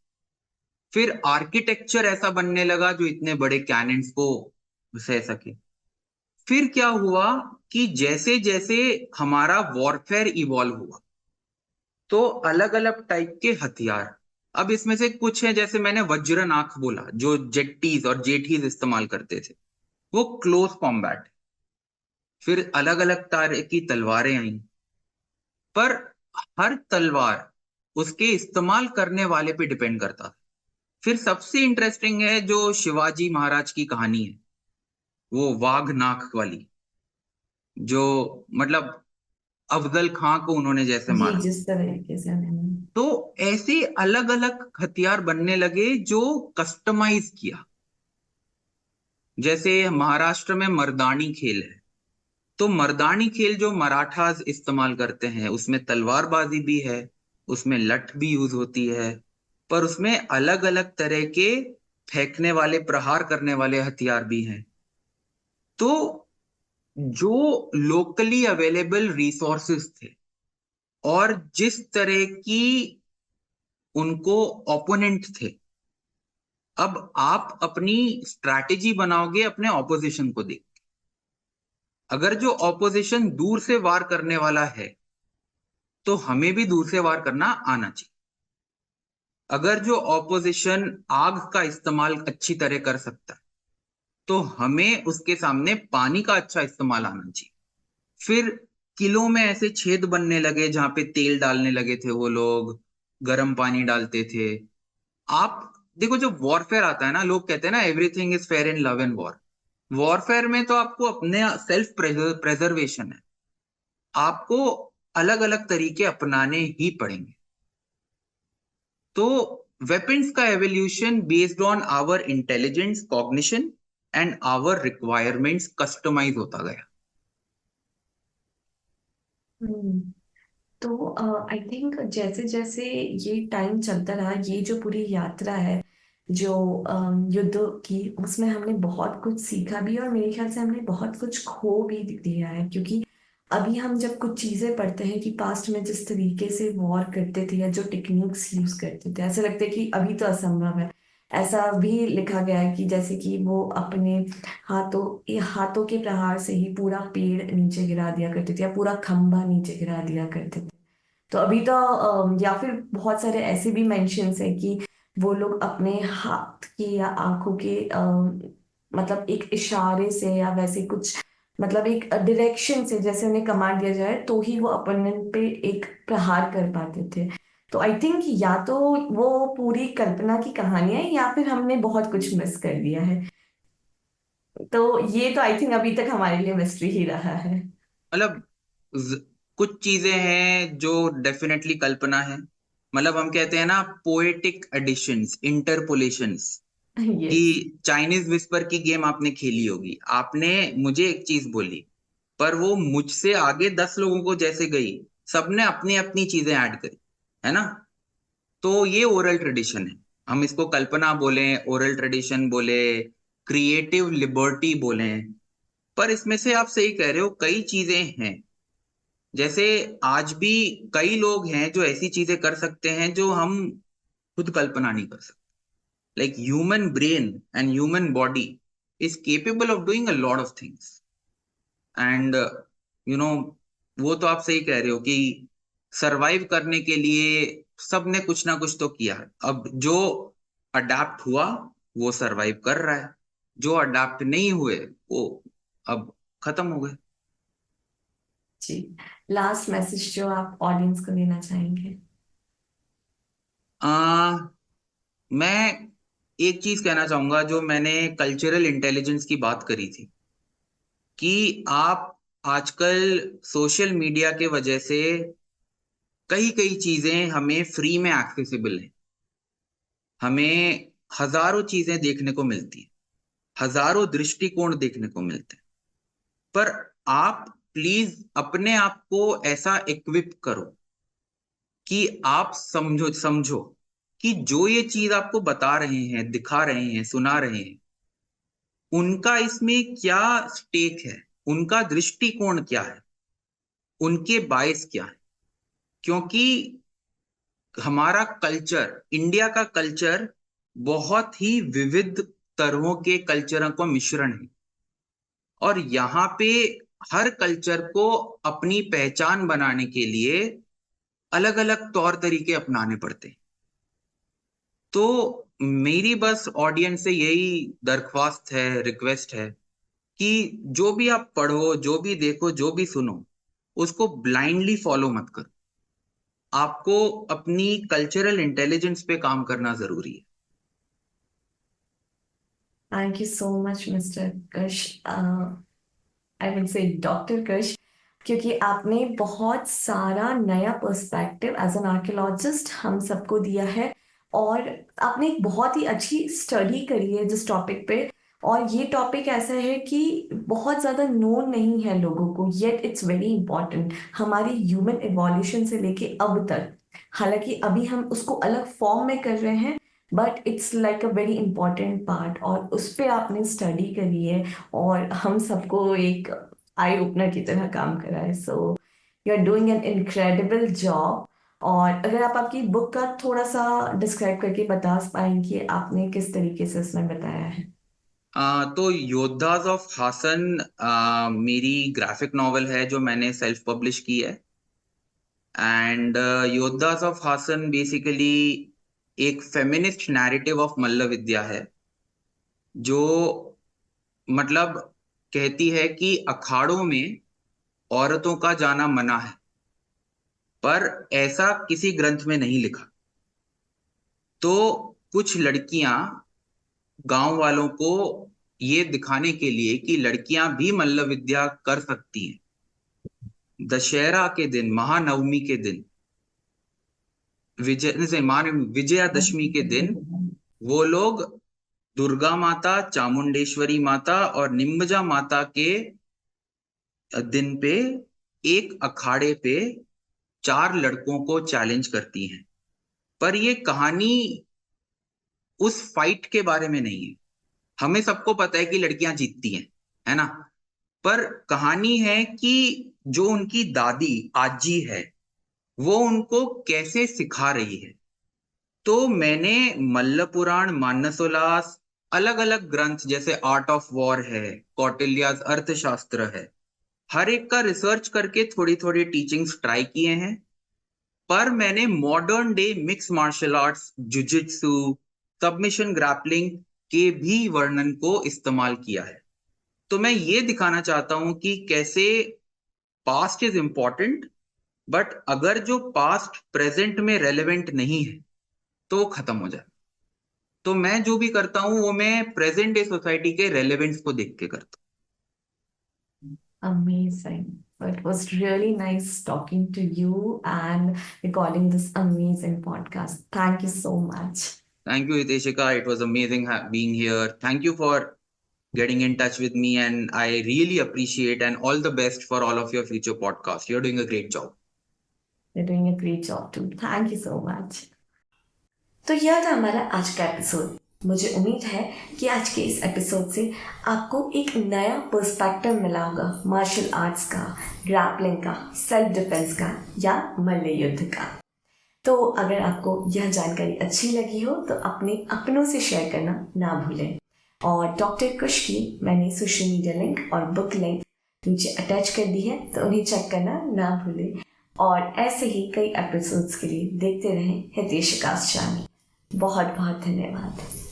फिर आर्किटेक्चर ऐसा बनने लगा जो इतने बड़े कैनन्स को सह सके। फिर क्या हुआ कि जैसे जैसे हमारा वॉरफेयर इवॉल्व हुआ, तो अलग अलग टाइप के हथियार। अब इसमें से कुछ है, जैसे मैंने वज्रनाख बोला, जो जेट्टीज और जेठीज इस्तेमाल करते थे, वो क्लोज कॉम्बैट। फिर अलग अलग तरह की तलवारें आई, पर हर तलवार उसके इस्तेमाल करने वाले पे डिपेंड करता है। फिर सबसे इंटरेस्टिंग है जो शिवाजी महाराज की कहानी है, वो वाघ नाक वाली, जो मतलब अफजल खां को उन्होंने जैसे जी, मारा। जिस तरीके से मैंने। तो ऐसे अलग अलग हथियार बनने लगे जो कस्टमाइज किया। जैसे महाराष्ट्र में मर्दानी खेल है, तो मर्दानी खेल जो मराठास इस्तेमाल करते हैं, उसमें तलवारबाजी भी है, उसमें लठ भी यूज होती है, पर उसमें अलग अलग तरह के फेंकने वाले, प्रहार करने वाले हथियार भी हैं। तो जो लोकली अवेलेबल रिसोर्सेस थे, और जिस तरह की उनको ओपोनेंट थे, अब आप अपनी स्ट्रैटेजी बनाओगे अपने ऑपोजिशन को देख। अगर जो ऑपोजिशन दूर से वार करने वाला है, तो हमें भी दूर से वार करना आना चाहिए। अगर जो ऑपोजिशन आग का इस्तेमाल अच्छी तरह कर सकता है, तो हमें उसके सामने पानी का अच्छा इस्तेमाल आना चाहिए। फिर किलों में ऐसे छेद बनने लगे जहां पे तेल डालने लगे थे वो लोग, गर्म पानी डालते थे। आप देखो, जब वॉरफेयर आता है ना, लोग कहते हैं ना everything is fair in love and war. Warfare में तो आपको अपने सेल्फ प्रेजर्वेशन है, आपको अलग अलग तरीके अपनाने ही पड़ेंगे। तो वेपन्स का evolution based on our intelligence, cognition and our requirements customise होता गया। हम्म। तो आई थिंक जैसे जैसे ये टाइम चलता रहा, ये जो पूरी यात्रा है जो युद्ध की, उसमें हमने बहुत कुछ सीखा भी और मेरे ख्याल से हमने बहुत कुछ खो भी दिया है। क्योंकि अभी हम जब कुछ चीजें पढ़ते हैं कि पास्ट में जिस तरीके से वॉर करते थे या जो टेक्निक्स यूज करते थे, ऐसा लगता है कि अभी तो असंभव है। ऐसा भी लिखा गया है कि जैसे कि वो अपने हाथों के प्रहार से ही पूरा पेड़ नीचे गिरा दिया करते थे या पूरा खंभा नीचे गिरा दिया करते थे। तो अभी तो या फिर बहुत सारे ऐसे भी मेंशंस है कि वो लोग अपने हाथ के या आंखों के मतलब एक इशारे से या वैसे कुछ, मतलब एक डायरेक्शन से जैसे उन्हें कमांड दिया जाए तो ही वो अपोनेंट पे एक प्रहार कर पाते थे। तो आई थिंक या तो वो पूरी कल्पना की कहानी है या फिर हमने बहुत कुछ मिस कर दिया है। तो ये तो आई थिंक अभी तक हमारे लिए मिस्ट्री ही रहा है। मतलब ज- कुछ चीजें हैं जो डेफिनेटली कल्पना है। मतलब हम कहते हैं ना, पोएटिक एडिशंस, इंटरपोलेशंस। कि यस। चाइनीज विस्पर की गेम आपने खेली होगी, आपने मुझे एक चीज बोली, पर वो मुझसे आगे 10 लोगों को जैसे गई, सबने अपनी अपनी चीजें ऐड करी, है ना। तो ये ओरल ट्रेडिशन है। हम इसको कल्पना बोले, ओरल ट्रेडिशन बोले, क्रिएटिव लिबर्टी बोले, पर इसमें से आप सही कह रहे हो, कई चीजें हैं। जैसे आज भी कई लोग हैं जो ऐसी चीजें कर सकते हैं जो हम खुद कल्पना नहीं कर सकते। Like human brain and human body is capable of doing a lot of things. And you know वो तो आप सही कह रहे हो कि सरवाइव करने के लिए सबने कुछ ना कुछ तो किया है। अब जो अडाप्ट हुआ वो सरवाइव कर रहा है, जो अडाप्ट नहीं हुए वो अब खत्म हो गए। जी। लास्ट मैसेज जो आप ऑडियंस को देना चाहेंगे। आ, मैं एक चीज कहना चाहूंगा, जो मैंने कल्चरल इंटेलिजेंस की बात करी थी, कि आप आजकल सोशल मीडिया के वजह से कई कई चीजें हमें फ्री में एक्सेसिबल है। हमें हजारों चीजें देखने को मिलती है, हजारों दृष्टिकोण देखने को मिलते हैं। पर आप प्लीज अपने आप को ऐसा इक्विप करो कि आप समझो समझो कि जो ये चीज आपको बता रहे हैं, दिखा रहे हैं, सुना रहे हैं, उनका इसमें क्या स्टेक है, उनका दृष्टिकोण क्या है, उनके बायस क्या है। क्योंकि हमारा कल्चर, इंडिया का कल्चर बहुत ही विविध तरहों के कल्चरों का मिश्रण है। और यहाँ पे हर कल्चर को अपनी पहचान बनाने के लिए अलग अलग तौर तरीके अपनाने पड़ते हैं। तो मेरी बस ऑडियंस से यही दरख्वास्त है, रिक्वेस्ट है, कि जो भी आप पढ़ो, जो भी देखो, जो भी सुनो, उसको ब्लाइंडली फॉलो मत करो। आपको अपनी कल्चरल इंटेलिजेंस पे काम करना जरूरी है। Thank you so much mister कश, आई विल से डॉक्टर कश, क्योंकि आपने बहुत सारा नया पर्सपेक्टिव एज एन आर्कियोलॉजिस्ट हम सबको दिया है। और आपने एक बहुत ही अच्छी स्टडी करी है जिस टॉपिक पे। और ये टॉपिक ऐसा है कि बहुत ज़्यादा नोन नहीं है लोगों को, येट इट्स वेरी इंपॉर्टेंट हमारी ह्यूमन इवोल्यूशन से लेके अब तक। हालांकि अभी हम उसको अलग फॉर्म में कर रहे हैं, but it's like a very important part, और उस पे आपने स्टडी करी है और हम सबको एक आई ओपनर की तरह काम करा है। So you are doing an incredible job. और अगर आप आपकी बुक का थोड़ा सा डिस्क्राइब करके बता पाएंगे आपने किस तरीके से उसमें बताया है। तो योद्धाज ऑफ हासन मेरी ग्राफिक नॉवल है जो मैंने सेल्फ पब्लिश की है। एंड योद्धाज ऑफ हासन बेसिकली एक फेमिनिस्ट नैरेटिव ऑफ मल्ल विद्या है, जो मतलब कहती है कि अखाड़ों में औरतों का जाना मना है, पर ऐसा किसी ग्रंथ में नहीं लिखा। तो कुछ लड़कियां गांव वालों को ये दिखाने के लिए कि लड़कियां भी मल्ल विद्या कर सकती हैं, दशहरा के दिन, महानवमी के दिन, विजय से मान विजयादशमी के दिन वो लोग दुर्गा माता, चामुंडेश्वरी माता और निम्बजा माता के दिन पे एक अखाड़े पे 4 लड़कों को चैलेंज करती हैं। पर ये कहानी उस फाइट के बारे में नहीं है। हमें सबको पता है कि लड़कियां जीतती हैं, है ना। पर कहानी है कि जो उनकी दादी आजी है, वो उनको कैसे सिखा रही है। तो मैंने मल्ल पुराण, मानसोल्लास, अलग अलग ग्रंथ जैसे आर्ट ऑफ वॉर है, कौटिल्याज अर्थशास्त्र है, हर एक का रिसर्च करके थोड़ी थोड़ी टीचिंग्स ट्राई किए हैं। पर मैंने modern day mix martial arts, jujitsu, submission grappling के भी वर्णन को इस्तेमाल किया है। तो मैं ये दिखाना चाहता हूं कि कैसे पास्ट इज इंपॉर्टेंट, बट अगर जो पास्ट प्रेजेंट में रेलेवेंट नहीं है तो वो खत्म हो जाए। तो मैं जो भी करता हूँ वो मैं प्रेजेंट डे सोसाइटी के रेलेवेंस को देख के करता Amazing. So it was really nice talking to you and recording this amazing podcast. Thank you so much. हूँ। Thank you Hiteshika, it was amazing being here. Thank you for getting in touch with me, and I really appreciate, and all the best for all of your future podcasts. You're doing a great job. You're doing a great job too. Thank you so much. तो यह था हमारा आज का episode. मुझे उम्मीद है कि आज के इस एपिसोड से आपको एक नया पर्सपेक्टिव मिला होगा मार्शल आर्ट्स का, ग्रैपलिंग का, सेल्फ डिफेंस का या मल्ल युद्ध का। तो अगर आपको यह जानकारी अच्छी लगी हो तो अपने अपनों से शेयर करना ना भूलें। और डॉक्टर कुश की मैंने सोशल मीडिया लिंक और बुक लिंक नीचे अटैच कर दी है, तो उन्हें चेक करना ना भूलें। और ऐसे ही कई एपिसोड्स के लिए देखते रहें हितेशिका's चैनल। बहुत बहुत धन्यवाद।